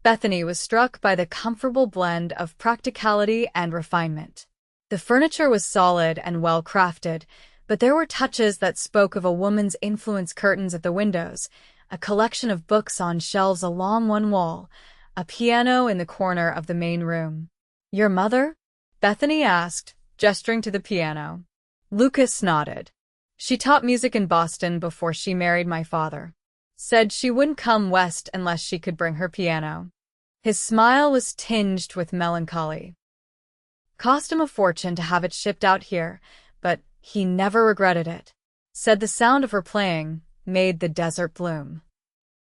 Bethany was struck by the comfortable blend of practicality and refinement. The furniture was solid and well-crafted, but there were touches that spoke of a woman's influence: curtains at the windows, a collection of books on shelves along one wall, a piano in the corner of the main room. Your mother? Bethany asked, gesturing to the piano. Lucas nodded. She taught music in Boston before she married my father. Said she wouldn't come west unless she could bring her piano. His smile was tinged with melancholy. Cost him a fortune to have it shipped out here, but he never regretted it. Said the sound of her playing made the desert bloom.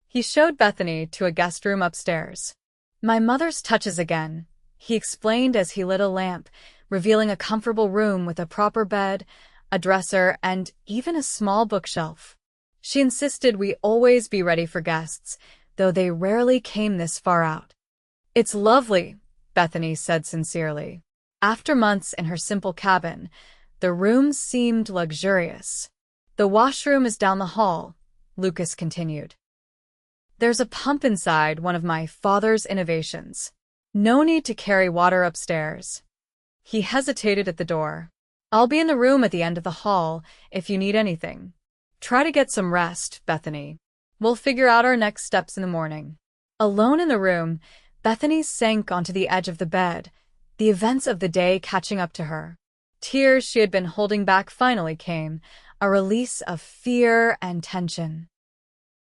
He showed Bethany to a guest room upstairs. My mother's touches again, he explained as he lit a lamp, revealing a comfortable room with a proper bed, a dresser, and even a small bookshelf. She insisted we always be ready for guests, though they rarely came this far out. It's lovely, Bethany said sincerely. After months in her simple cabin, the room seemed luxurious. The washroom is down the hall, Lucas continued. There's a pump inside one of my father's innovations. No need to carry water upstairs. He hesitated at the door. I'll be in the room at the end of the hall if you need anything. Try to get some rest, Bethany. We'll figure out our next steps in the morning. Alone in the room, Bethany sank onto the edge of the bed, the events of the day catching up to her. Tears she had been holding back finally came, a release of fear and tension.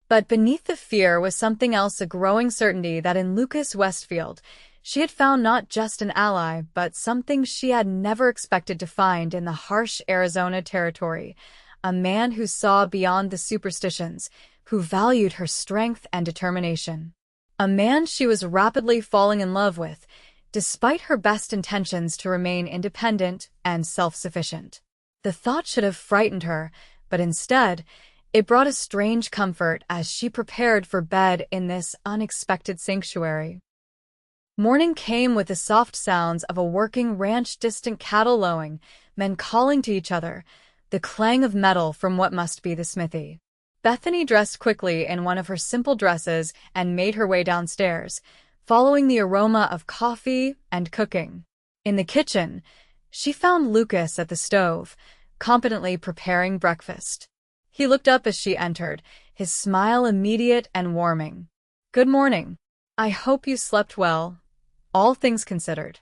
But beneath the fear was something else, a growing certainty that in Lucas Westfield, she had found not just an ally, but something she had never expected to find in the harsh Arizona territory, a man who saw beyond the superstitions, who valued her strength and determination. A man she was rapidly falling in love with, despite her best intentions to remain independent and self-sufficient. The thought should have frightened her, but instead, it brought a strange comfort as she prepared for bed in this unexpected sanctuary. Morning came with the soft sounds of a working ranch, distant cattle lowing, men calling to each other, the clang of metal from what must be the smithy. Bethany dressed quickly in one of her simple dresses and made her way downstairs, following the aroma of coffee and cooking. In the kitchen, she found Lucas at the stove, competently preparing breakfast. He looked up as she entered, his smile immediate and warming. "Good morning. I hope you slept well, all things considered."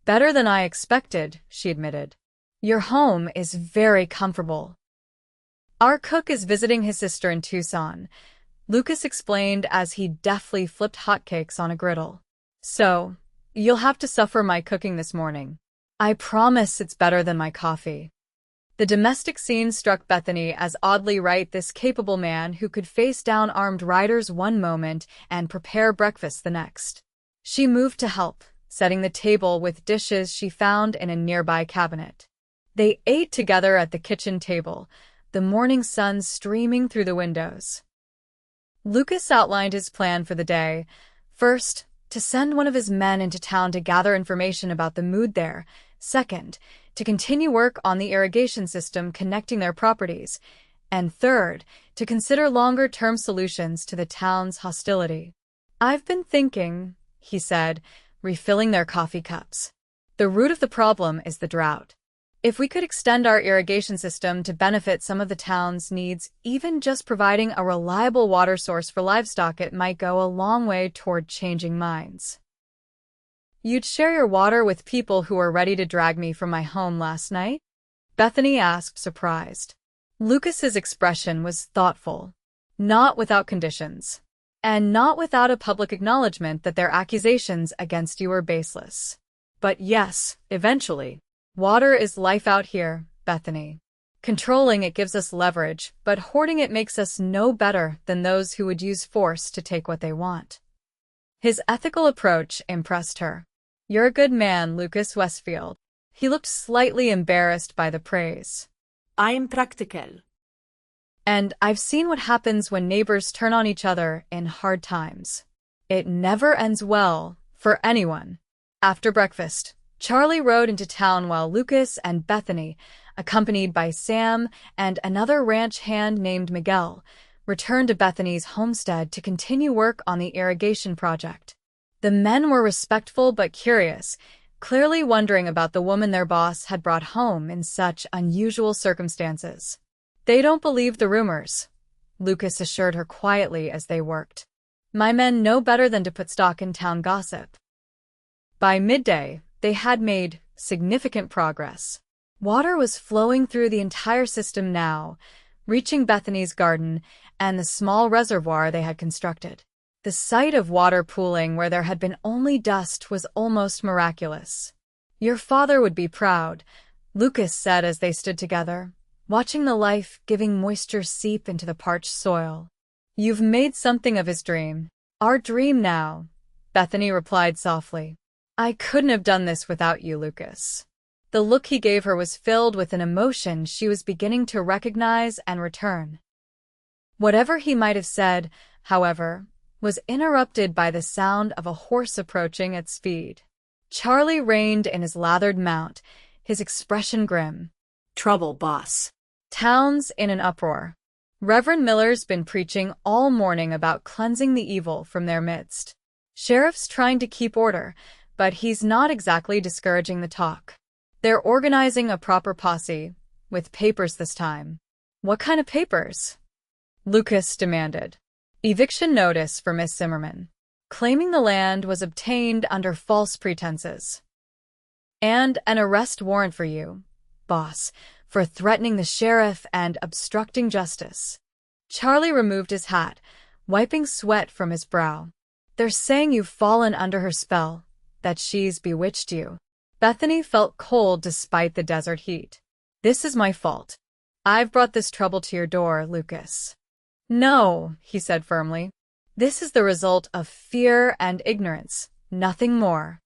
"Better than I expected," she admitted. "Your home is very comfortable." "Our cook is visiting his sister in Tucson," Lucas explained as he deftly flipped hotcakes on a griddle. "So, you'll have to suffer my cooking this morning. I promise it's better than my coffee." The domestic scene struck Bethany as oddly right, this capable man who could face down armed riders one moment and prepare breakfast the next. She moved to help, setting the table with dishes she found in a nearby cabinet. They ate together at the kitchen table, the morning sun streaming through the windows. Lucas outlined his plan for the day. First, to send one of his men into town to gather information about the mood there. Second, to continue work on the irrigation system connecting their properties. And third, to consider longer-term solutions to the town's hostility. "I've been thinking," he said, refilling their coffee cups. "The root of the problem is the drought. If we could extend our irrigation system to benefit some of the town's needs, even just providing a reliable water source for livestock, it might go a long way toward changing minds." "You'd share your water with people who were ready to drag me from my home last night?" Bethany asked, surprised. Lucas's expression was thoughtful. "Not without conditions. And not without a public acknowledgement that their accusations against you were baseless. But yes, eventually. Water is life out here, Bethany. Controlling it gives us leverage, but hoarding it makes us no better than those who would use force to take what they want." His ethical approach impressed her. "You're a good man, Lucas Westfield." He looked slightly embarrassed by the praise. I am practical. "And I've seen what happens when neighbors turn on each other in hard times. It never ends well for anyone." After breakfast, Charlie rode into town while Lucas and Bethany, accompanied by Sam and another ranch hand named Miguel, returned to Bethany's homestead to continue work on the irrigation project. The men were respectful but curious, clearly wondering about the woman their boss had brought home in such unusual circumstances. "They don't believe the rumors," Lucas assured her quietly as they worked. "My men know better than to put stock in town gossip." By midday, they had made significant progress. Water was flowing through the entire system now, reaching Bethany's garden and the small reservoir they had constructed. The sight of water pooling where there had been only dust was almost miraculous. "Your father would be proud," Lucas said as they stood together, watching the life-giving moisture seep into the parched soil. "You've made something of his dream." "Our dream now," Bethany replied softly. "I couldn't have done this without you, Lucas." The look he gave her was filled with an emotion she was beginning to recognize and return. Whatever he might have said, however, was interrupted by the sound of a horse approaching at speed. Charlie reined in his lathered mount, his expression grim. Trouble, boss. Town's in an uproar. Reverend Miller's been preaching all morning about cleansing the evil from their midst. Sheriff's trying to keep order, but he's not exactly discouraging the talk. They're organizing a proper posse, with papers this time. What kind of papers? Lucas demanded. Eviction notice for Miss Zimmerman, claiming the land was obtained under false pretenses. And an arrest warrant for you, boss, for threatening the sheriff and obstructing justice. Charlie removed his hat, wiping sweat from his brow. They're saying you've fallen under her spell, that she's bewitched you. Bethany felt cold despite the desert heat. This is my fault. I've brought this trouble to your door, Lucas. No, he said firmly. This is the result of fear and ignorance, nothing more.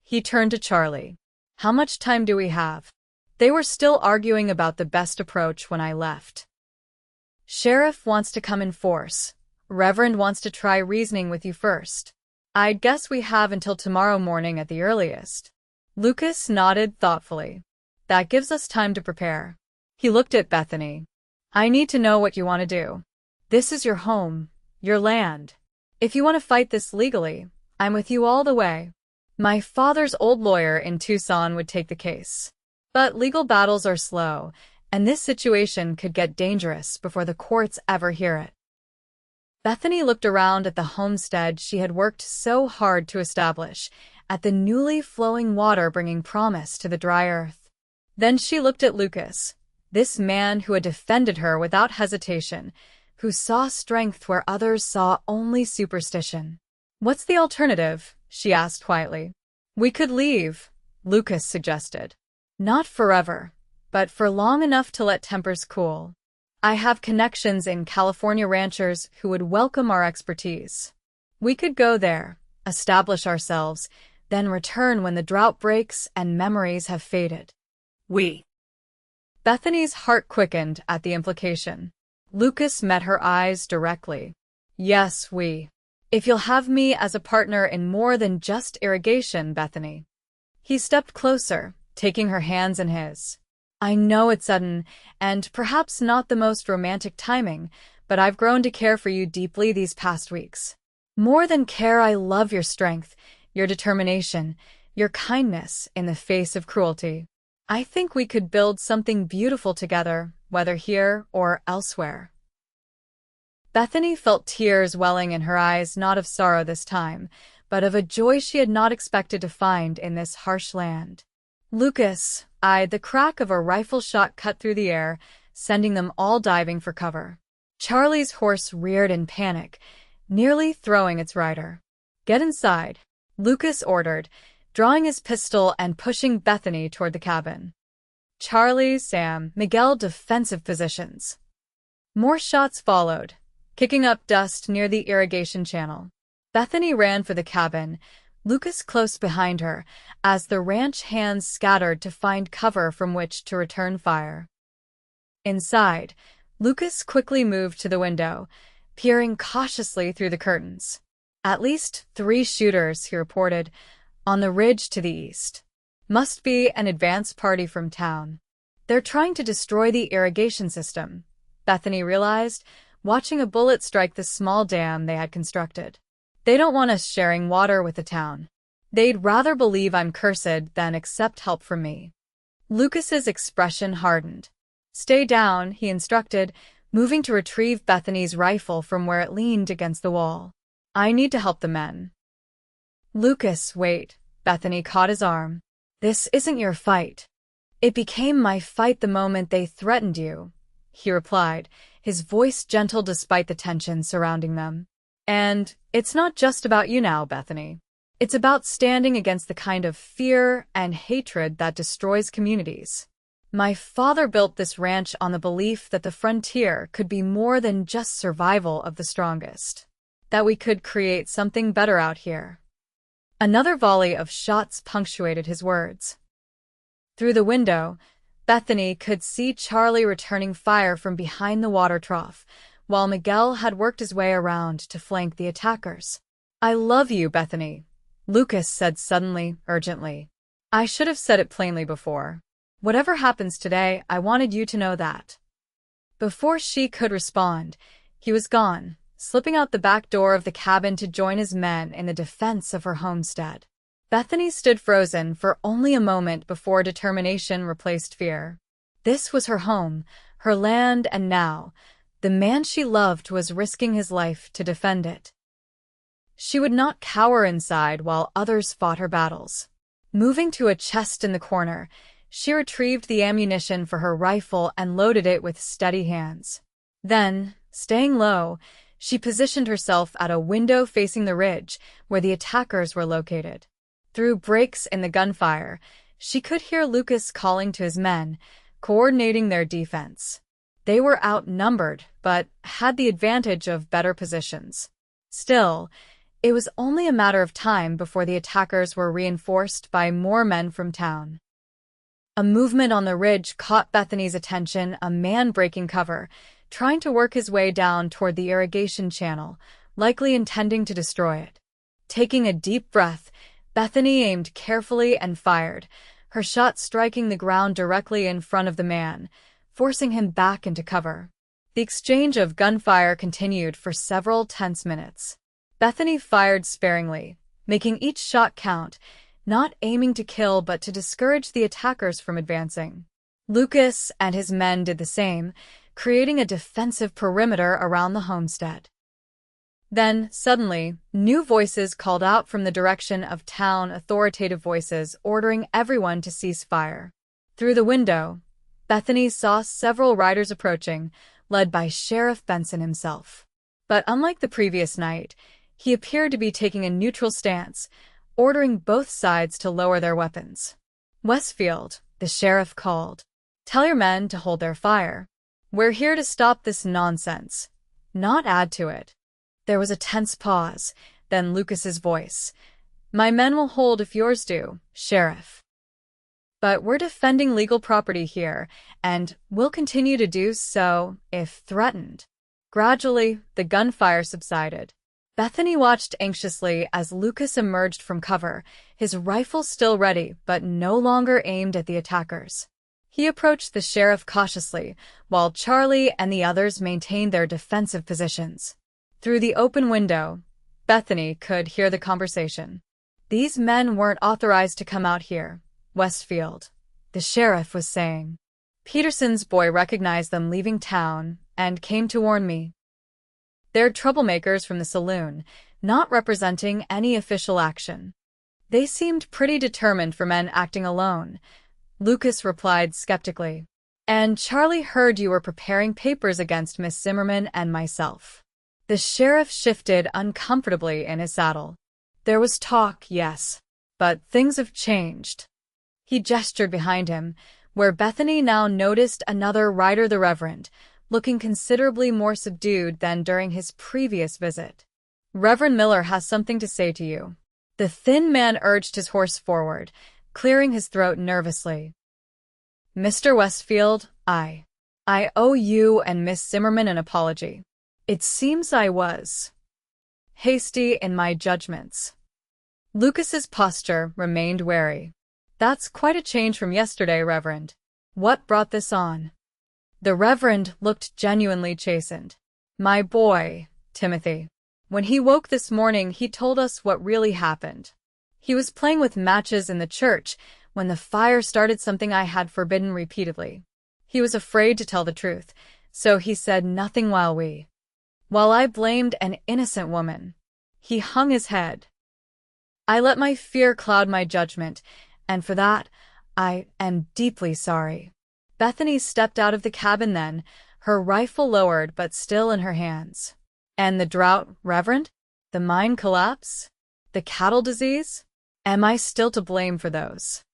He turned to Charlie. How much time do we have? They were still arguing about the best approach when I left. Sheriff wants to come in force. Reverend wants to try reasoning with you first. I guess we have until tomorrow morning at the earliest. Lucas nodded thoughtfully. That gives us time to prepare. He looked at Bethany. I need to know what you want to do. This is your home, your land. If you want to fight this legally, I'm with you all the way. My father's old lawyer in Tucson would take the case. But legal battles are slow, and this situation could get dangerous before the courts ever hear it. Bethany looked around at the homestead she had worked so hard to establish, at the newly flowing water bringing promise to the dry earth. Then she looked at Lucas, this man who had defended her without hesitation, who saw strength where others saw only superstition. What's the alternative? She asked quietly. We could leave, Lucas suggested. Not forever, but for long enough to let tempers cool. I have connections in California ranchers who would welcome our expertise. We could go there, establish ourselves, then return when the drought breaks and memories have faded. We. Bethany's heart quickened at the implication. Lucas met her eyes directly. Yes, we. If you'll have me as a partner in more than just irrigation, Bethany. He stepped closer, taking her hands in his. I know it's sudden, and perhaps not the most romantic timing, but I've grown to care for you deeply these past weeks. More than care, I love your strength, your determination, your kindness in the face of cruelty. I think we could build something beautiful together, whether here or elsewhere. Bethany felt tears welling in her eyes, not of sorrow this time, but of a joy she had not expected to find in this harsh land. Lucas eyed the crack of a rifle shot cut through the air, sending them all diving for cover. Charlie's horse reared in panic, nearly throwing its rider. Get inside, Lucas ordered, drawing his pistol and pushing Bethany toward the cabin. Charlie, Sam, Miguel defensive positions. More shots followed, kicking up dust near the irrigation channel. Bethany ran for the cabin, Lucas close behind her, as the ranch hands scattered to find cover from which to return fire. Inside, Lucas quickly moved to the window, peering cautiously through the curtains. At least 3 shooters, he reported, on the ridge to the east. Must be an advance party from town. They're trying to destroy the irrigation system, Bethany realized, watching a bullet strike the small dam they had constructed. They don't want us sharing water with the town. They'd rather believe I'm cursed than accept help from me. Lucas's expression hardened. Stay down, he instructed, moving to retrieve Bethany's rifle from where it leaned against the wall. I need to help the men. Lucas, wait. Bethany caught his arm. This isn't your fight. It became my fight the moment they threatened you, he replied, his voice gentle despite the tension surrounding them. And it's not just about you now, Bethany. It's about standing against the kind of fear and hatred that destroys communities. My father built this ranch on the belief that the frontier could be more than just survival of the strongest, that we could create something better out here. Another volley of shots punctuated his words. Through the window, Bethany could see Charlie returning fire from behind the water trough, while Miguel had worked his way around to flank the attackers. I love you, Bethany, Lucas said suddenly, urgently. I should have said it plainly before. Whatever happens today, I wanted you to know that. Before she could respond, he was gone, slipping out the back door of the cabin to join his men in the defense of her homestead. Bethany stood frozen for only a moment before determination replaced fear. This was her home, her land, and now, the man she loved was risking his life to defend it. She would not cower inside while others fought her battles. Moving to a chest in the corner, she retrieved the ammunition for her rifle and loaded it with steady hands. Then, staying low, she positioned herself at a window facing the ridge where the attackers were located. Through breaks in the gunfire, she could hear Lucas calling to his men, coordinating their defense. They were outnumbered, but had the advantage of better positions. Still, it was only a matter of time before the attackers were reinforced by more men from town. A movement on the ridge caught Bethany's attention, a man breaking cover, trying to work his way down toward the irrigation channel, likely intending to destroy it. Taking a deep breath, Bethany aimed carefully and fired, her shot striking the ground directly in front of the man, forcing him back into cover. The exchange of gunfire continued for several tense minutes. Bethany fired sparingly, making each shot count, not aiming to kill but to discourage the attackers from advancing. Lucas and his men did the same, creating a defensive perimeter around the homestead. Then, suddenly, new voices called out from the direction of town, authoritative voices ordering everyone to cease fire. Through the window, Bethany saw several riders approaching, led by Sheriff Benson himself. But unlike the previous night, he appeared to be taking a neutral stance, ordering both sides to lower their weapons. "Westfield," the sheriff called. "Tell your men to hold their fire. We're here to stop this nonsense, not add to it." There was a tense pause, then Lucas's voice. "My men will hold if yours do, Sheriff. But we're defending legal property here, and will continue to do so if threatened." Gradually, the gunfire subsided. Bethany watched anxiously as Lucas emerged from cover, his rifle still ready but no longer aimed at the attackers. He approached the sheriff cautiously, while Charlie and the others maintained their defensive positions. Through the open window, Bethany could hear the conversation. "These men weren't authorized to come out here, Westfield," the sheriff was saying. "Peterson's boy recognized them leaving town and came to warn me. They're troublemakers from the saloon, not representing any official action." "They seemed pretty determined for men acting alone," Lucas replied skeptically. "And Charlie heard you were preparing papers against Miss Zimmerman and myself." The sheriff shifted uncomfortably in his saddle. "There was talk, yes, but things have changed." He gestured behind him, where Bethany now noticed another rider, the Reverend, looking considerably more subdued than during his previous visit. "Reverend Miller has something to say to you." The thin man urged his horse forward, clearing his throat nervously. "Mr. Westfield, I owe you and Miss Zimmerman an apology. It seems I was hasty in my judgments." Lucas's posture remained wary. "That's quite a change from yesterday, Reverend. What brought this on?" The Reverend looked genuinely chastened. "My boy, Timothy. When he woke this morning, he told us what really happened. He was playing with matches in the church when the fire started, something I had forbidden repeatedly. He was afraid to tell the truth, so he said nothing while I blamed an innocent woman. He hung his head. I let my fear cloud my judgment, and for that, I am deeply sorry." Bethany stepped out of the cabin then, her rifle lowered but still in her hands. "And the drought, Reverend? The mine collapse? The cattle disease? Am I still to blame for those?"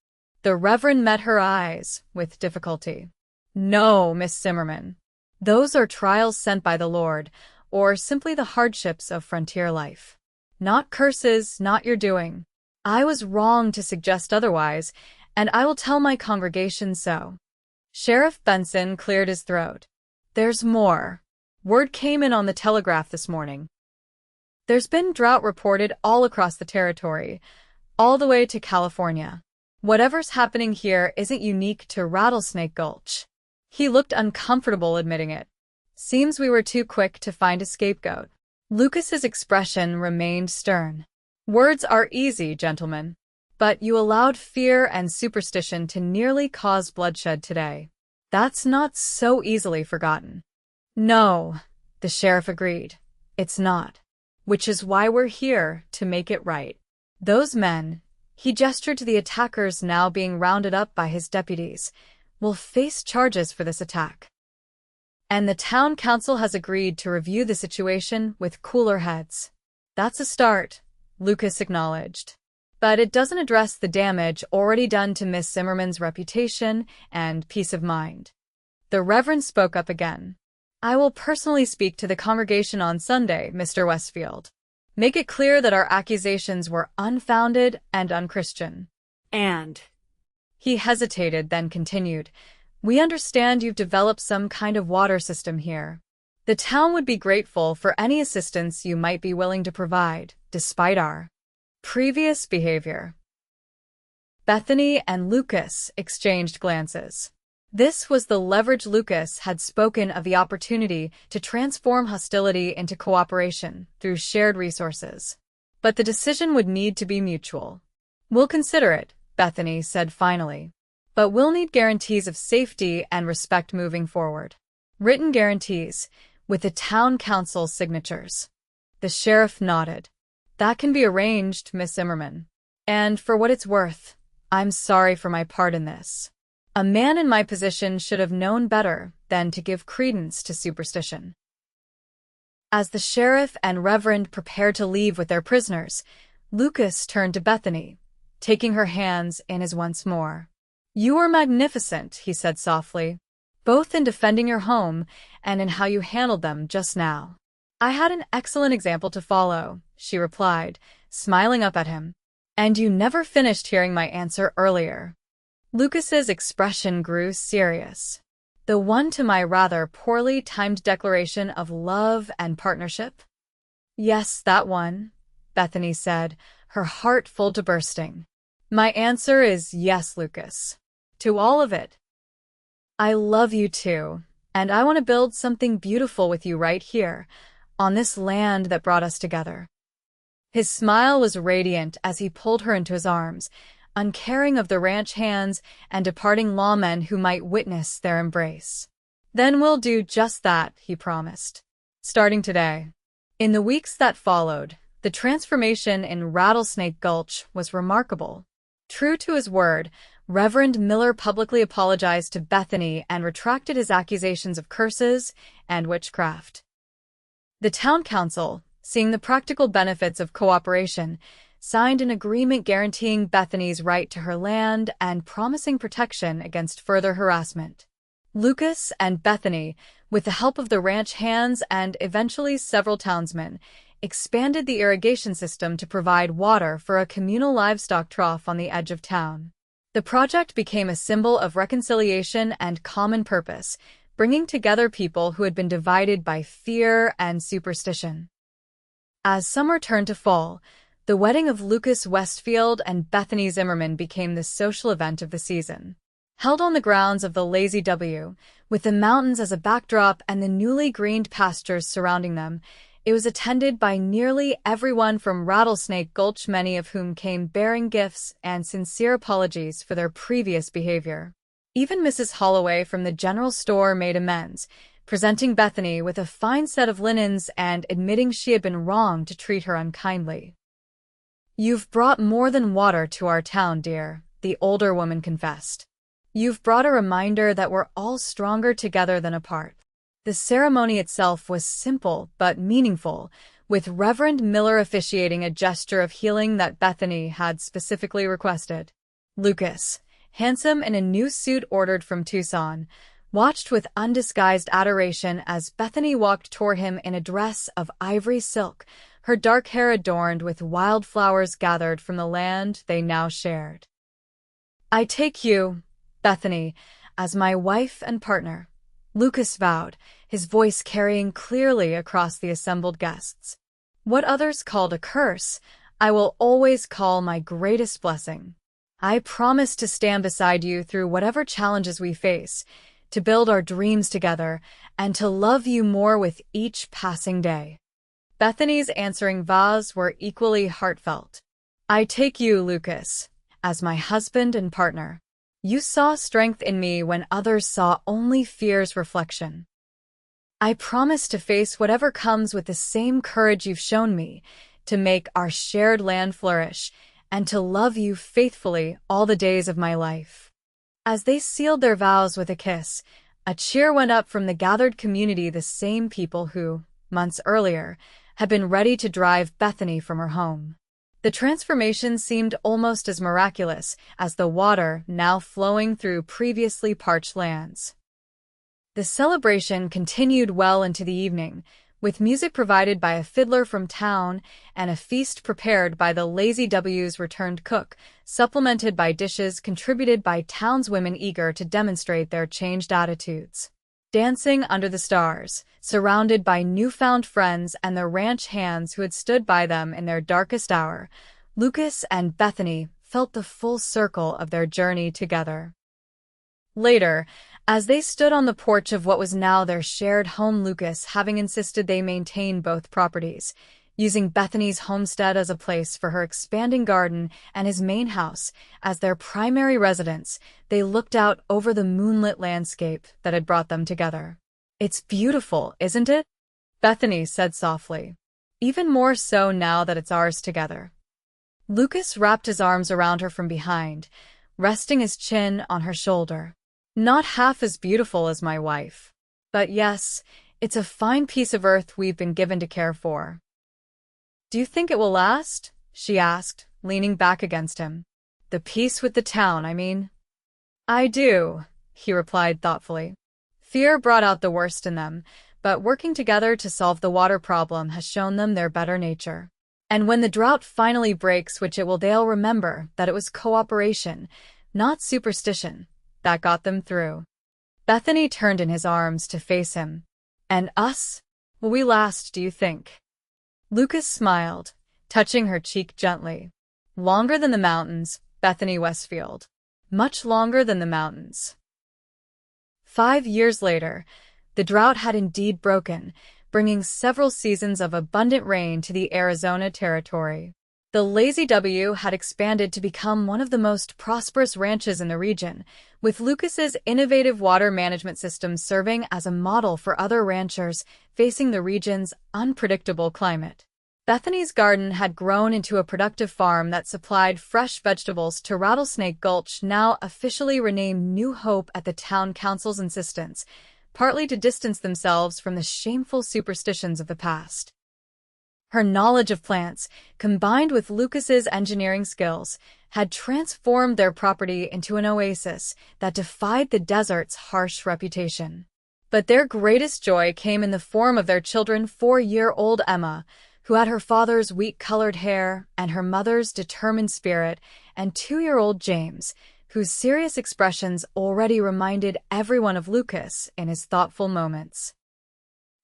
The Reverend met her eyes with difficulty. "No, Miss Zimmerman. Those are trials sent by the Lord, or simply the hardships of frontier life. Not curses, not your doing. I was wrong to suggest otherwise, and I will tell my congregation so." Sheriff Benson cleared his throat. "There's more. Word came in on the telegraph this morning. There's been drought reported all across the territory, all the way to California. Whatever's happening here isn't unique to Rattlesnake Gulch." He looked uncomfortable admitting it. Seems we were too quick to find a scapegoat. Lucas's expression remained stern. Words are easy, gentlemen. But you allowed fear and superstition to nearly cause bloodshed today. That's not so easily forgotten. No, the sheriff agreed. It's not. Which is why we're here, to make it right. Those men, he gestured to the attackers now being rounded up by his deputies, will face charges for this attack. And the town council has agreed to review the situation with cooler heads. That's a start, Lucas acknowledged. But it doesn't address the damage already done to Miss Zimmerman's reputation and peace of mind. The Reverend spoke up again. I will personally speak to the congregation on Sunday, Mr. Westfield. Make it clear that our accusations were unfounded and unchristian. And he hesitated, then continued, we understand you've developed some kind of water system here. The town would be grateful for any assistance you might be willing to provide, despite our previous behavior. Bethany and Lucas exchanged glances. This was the leverage. Lucas had spoken of the opportunity to transform hostility into cooperation through shared resources. But the decision would need to be mutual. We'll consider it, Bethany said finally. But we'll need guarantees of safety and respect moving forward. Written guarantees, with the town council's signatures. The sheriff nodded. That can be arranged, Miss Zimmerman. And for what it's worth, I'm sorry for my part in this. A man in my position should have known better than to give credence to superstition. As the sheriff and Reverend prepared to leave with their prisoners, Lucas turned to Bethany, taking her hands in his once more. You were magnificent, he said softly, both in defending your home and in how you handled them just now. I had an excellent example to follow, she replied, smiling up at him. And you never finished hearing my answer earlier. Lucas's expression grew serious. The one to my rather poorly timed declaration of love and partnership? Yes, that one, Bethany said, her heart full to bursting. My answer is yes, Lucas. To all of it. I love you too, and I want to build something beautiful with you right here, on this land that brought us together. His smile was radiant as he pulled her into his arms, uncaring of the ranch hands and departing lawmen who might witness their embrace. Then we'll do just that, he promised. Starting today. In the weeks that followed, the transformation in Rattlesnake Gulch was remarkable. True to his word, Reverend Miller publicly apologized to Bethany and retracted his accusations of curses and witchcraft. The town council, seeing the practical benefits of cooperation, signed an agreement guaranteeing Bethany's right to her land and promising protection against further harassment. Lucas and Bethany, with the help of the ranch hands and eventually several townsmen, expanded the irrigation system to provide water for a communal livestock trough on the edge of town. The project became a symbol of reconciliation and common purpose, bringing together people who had been divided by fear and superstition. As summer turned to fall, the wedding of Lucas Westfield and Bethany Zimmerman became the social event of the season. Held on the grounds of the Lazy W, with the mountains as a backdrop and the newly greened pastures surrounding them, it was attended by nearly everyone from Rattlesnake Gulch, many of whom came bearing gifts and sincere apologies for their previous behavior. Even Mrs. Holloway from the general store made amends, presenting Bethany with a fine set of linens and admitting she had been wrong to treat her unkindly. You've brought more than water to our town, dear, the older woman confessed. You've brought a reminder that we're all stronger together than apart. The ceremony itself was simple but meaningful, with Reverend Miller officiating a gesture of healing that Bethany had specifically requested. Lucas, handsome in a new suit ordered from Tucson, watched with undisguised adoration as Bethany walked toward him in a dress of ivory silk, her dark hair adorned with wildflowers gathered from the land they now shared. I take you, Bethany, as my wife and partner, Lucas vowed, his voice carrying clearly across the assembled guests. What others called a curse, I will always call my greatest blessing. I promise to stand beside you through whatever challenges we face, to build our dreams together, and to love you more with each passing day. Bethany's answering vows were equally heartfelt. I take you, Lucas, as my husband and partner. You saw strength in me when others saw only fear's reflection. I promise to face whatever comes with the same courage you've shown me, to make our shared land flourish, and to love you faithfully all the days of my life. As they sealed their vows with a kiss, a cheer went up from the gathered community, the same people who, months earlier, had been ready to drive Bethany from her home. The transformation seemed almost as miraculous as the water now flowing through previously parched lands. The celebration continued well into the evening, with music provided by a fiddler from town and a feast prepared by the Lazy W's returned cook, supplemented by dishes contributed by townswomen eager to demonstrate their changed attitudes. Dancing under the stars, surrounded by newfound friends and the ranch hands who had stood by them in their darkest hour, Lucas and Bethany felt the full circle of their journey together. Later, as they stood on the porch of what was now their shared home, Lucas having insisted they maintain both properties, using Bethany's homestead as a place for her expanding garden and his main house as their primary residence, they looked out over the moonlit landscape that had brought them together. It's beautiful, isn't it? Bethany said softly. Even more so now that it's ours together. Lucas wrapped his arms around her from behind, resting his chin on her shoulder. Not half as beautiful as my wife. But yes, it's a fine piece of earth we've been given to care for. Do you think it will last? She asked, leaning back against him. The peace with the town, I mean. I do, he replied thoughtfully. Fear brought out the worst in them, but working together to solve the water problem has shown them their better nature. And when the drought finally breaks, which it will, they'll remember that it was cooperation, not superstition, that got them through. Bethany turned in his arms to face him. And us? Will we last, do you think? Lucas smiled, touching her cheek gently. Longer than the mountains, Bethany Westfield. Much longer than the mountains. 5 years later, the drought had indeed broken, bringing several seasons of abundant rain to the Arizona territory. The Lazy W had expanded to become one of the most prosperous ranches in the region, with Lucas's innovative water management system serving as a model for other ranchers facing the region's unpredictable climate. Bethany's garden had grown into a productive farm that supplied fresh vegetables to Rattlesnake Gulch, now officially renamed New Hope at the town council's insistence, partly to distance themselves from the shameful superstitions of the past. Her knowledge of plants, combined with Lucas's engineering skills, had transformed their property into an oasis that defied the desert's harsh reputation. But their greatest joy came in the form of their children, 4-year-old Emma, who had her father's wheat-colored hair and her mother's determined spirit, and 2-year-old James, whose serious expressions already reminded everyone of Lucas in his thoughtful moments.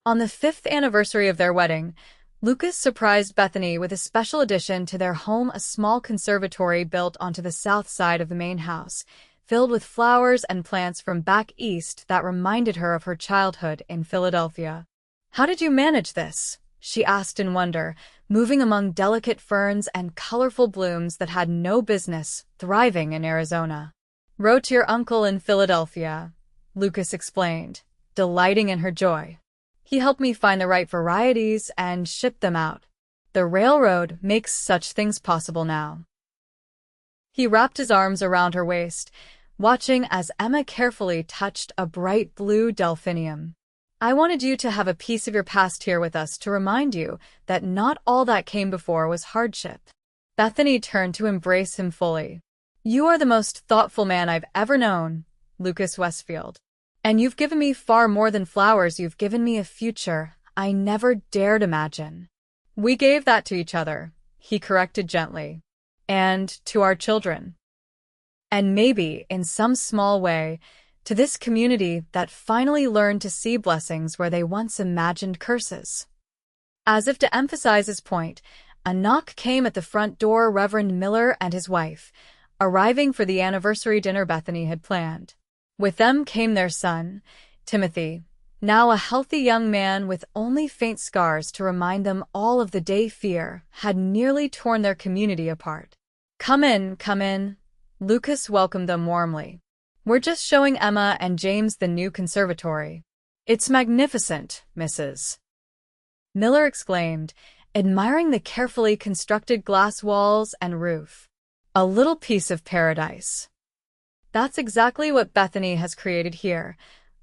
On the 5th anniversary of their wedding, Lucas surprised Bethany with a special addition to their home, a small conservatory built onto the south side of the main house, filled with flowers and plants from back east that reminded her of her childhood in Philadelphia. How did you manage this? She asked in wonder, moving among delicate ferns and colorful blooms that had no business thriving in Arizona. Wrote to your uncle in Philadelphia, Lucas explained, delighting in her joy. He helped me find the right varieties and ship them out. The railroad makes such things possible now. He wrapped his arms around her waist, watching as Emma carefully touched a bright blue delphinium. I wanted you to have a piece of your past here with us to remind you that not all that came before was hardship. Bethany turned to embrace him fully. You are the most thoughtful man I've ever known, Lucas Westfield. And you've given me far more than flowers. You've given me a future I never dared imagine. We gave that to each other, he corrected gently. And to our children. And maybe, in some small way, to this community that finally learned to see blessings where they once imagined curses. As if to emphasize his point, a knock came at the front door. Reverend Miller and his wife, arriving for the anniversary dinner Bethany had planned. With them came their son, Timothy, now a healthy young man with only faint scars to remind them all of the day fear had nearly torn their community apart. Come in, come in. Lucas welcomed them warmly. We're just showing Emma and James the new conservatory. It's magnificent, Mrs. Miller exclaimed, admiring the carefully constructed glass walls and roof. A little piece of paradise. That's exactly what Bethany has created here,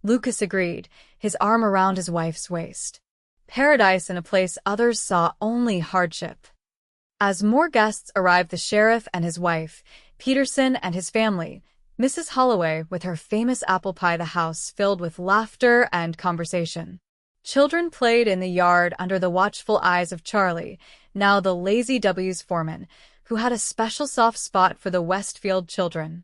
Lucas agreed, his arm around his wife's waist. Paradise in a place others saw only hardship. As more guests arrived, the sheriff and his wife, Peterson and his family, Mrs. Holloway with her famous apple pie, the house filled with laughter and conversation. Children played in the yard under the watchful eyes of Charlie, now the Lazy W's foreman, who had a special soft spot for the Westfield children.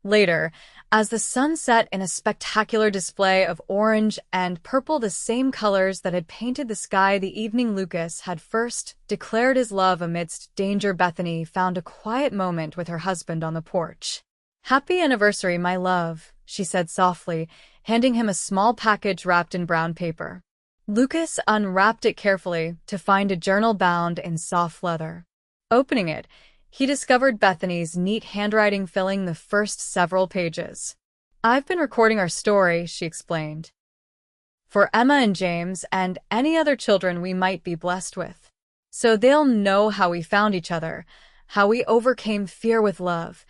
Later, as the sun set in a spectacular display of orange and purple, the same colors that had painted the sky the evening Lucas had first declared his love amidst danger, Bethany found a quiet moment with her husband on the porch. "Happy anniversary, my love," she said softly, handing him a small package wrapped in brown paper. Lucas unwrapped it carefully to find a journal bound in soft leather. Opening it, he discovered Bethany's neat handwriting filling the first several pages. "I've been recording our story," she explained, "for Emma and James and any other children we might be blessed with. So they'll know how we found each other, how we overcame fear with love,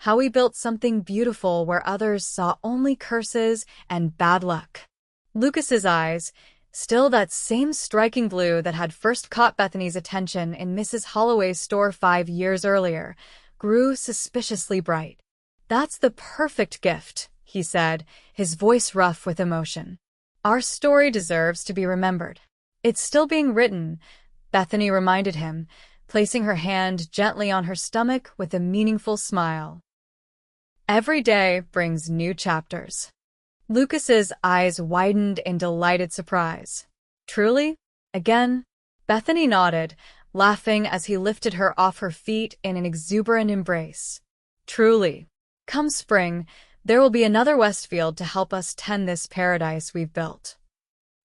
how we built something beautiful where others saw only curses and bad luck." Lucas's eyes, still that same striking blue that had first caught Bethany's attention in Mrs. Holloway's store 5 years earlier, grew suspiciously bright. "That's the perfect gift," he said, his voice rough with emotion. "Our story deserves to be remembered." "It's still being written," Bethany reminded him, placing her hand gently on her stomach with a meaningful smile. "Every day brings new chapters." Lucas's eyes widened in delighted surprise. "Truly?" Again, Bethany nodded, laughing as he lifted her off her feet in an exuberant embrace. "Truly. Come spring, there will be another Westfield to help us tend this paradise we've built."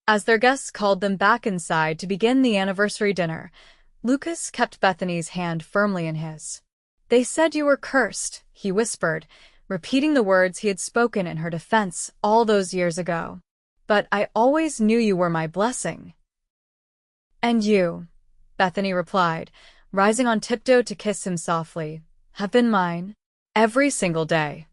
As their guests called them back inside to begin the anniversary dinner, Lucas kept Bethany's hand firmly in his. "They said you were cursed," he whispered, repeating the words he had spoken in her defense all those years ago. "But I always knew you were my blessing." "And you," Bethany replied, rising on tiptoe to kiss him softly, "have been mine every single day."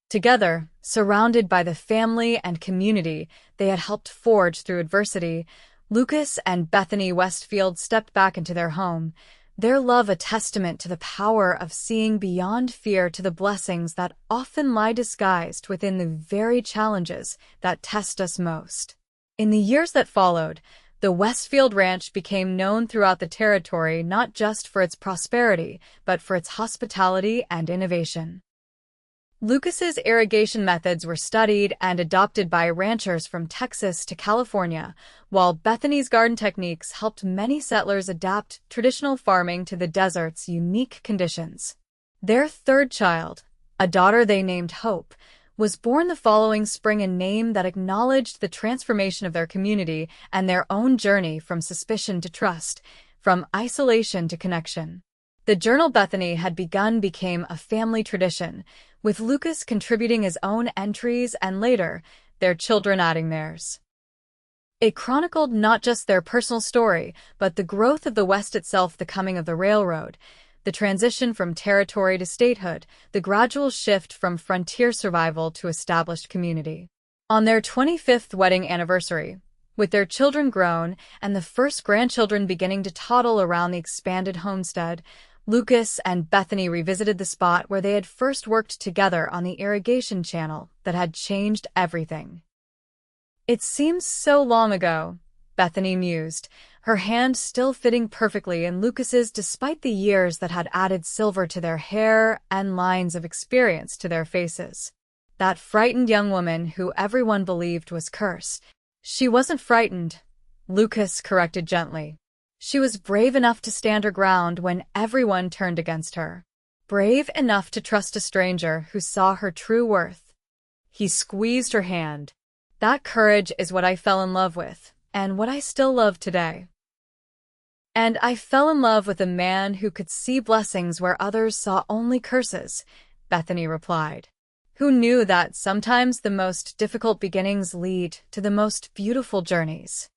Together, surrounded by the family and community they had helped forge through adversity, Lucas and Bethany Westfield stepped back into their home, their love a testament to the power of seeing beyond fear to the blessings that often lie disguised within the very challenges that test us most. In the years that followed, the Westfield Ranch became known throughout the territory not just for its prosperity, but for its hospitality and innovation. Lucas's irrigation methods were studied and adopted by ranchers from Texas to California, while Bethany's garden techniques helped many settlers adapt traditional farming to the desert's unique conditions. Their third child, a daughter they named Hope, was born the following spring, a name that acknowledged the transformation of their community and their own journey from suspicion to trust, from isolation to connection. The journal Bethany had begun became a family tradition, with Lucas contributing his own entries and later, their children adding theirs. It chronicled not just their personal story, but the growth of the West itself, the coming of the railroad, the transition from territory to statehood, the gradual shift from frontier survival to established community. On their 25th wedding anniversary, with their children grown and the first grandchildren beginning to toddle around the expanded homestead, Lucas and Bethany revisited the spot where they had first worked together on the irrigation channel that had changed everything. "It seems so long ago," Bethany mused, her hand still fitting perfectly in Lucas's despite the years that had added silver to their hair and lines of experience to their faces. That frightened young woman who everyone believed was cursed. "She wasn't frightened," Lucas corrected gently. "She was brave enough to stand her ground when everyone turned against her. Brave enough to trust a stranger who saw her true worth." He squeezed her hand. "That courage is what I fell in love with, and what I still love today." "And I fell in love with a man who could see blessings where others saw only curses," Bethany replied. "Who knew that sometimes the most difficult beginnings lead to the most beautiful journeys."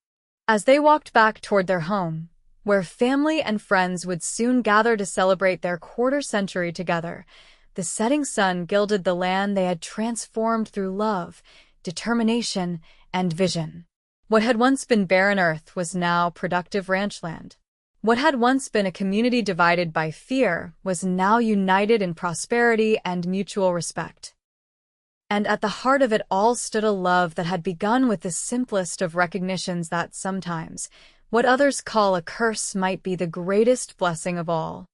As they walked back toward their home, where family and friends would soon gather to celebrate their quarter-century together, the setting sun gilded the land they had transformed through love, determination, and vision. What had once been barren earth was now productive ranchland. What had once been a community divided by fear was now united in prosperity and mutual respect. And at the heart of it all stood a love that had begun with the simplest of recognitions that sometimes, what others call a curse might be the greatest blessing of all.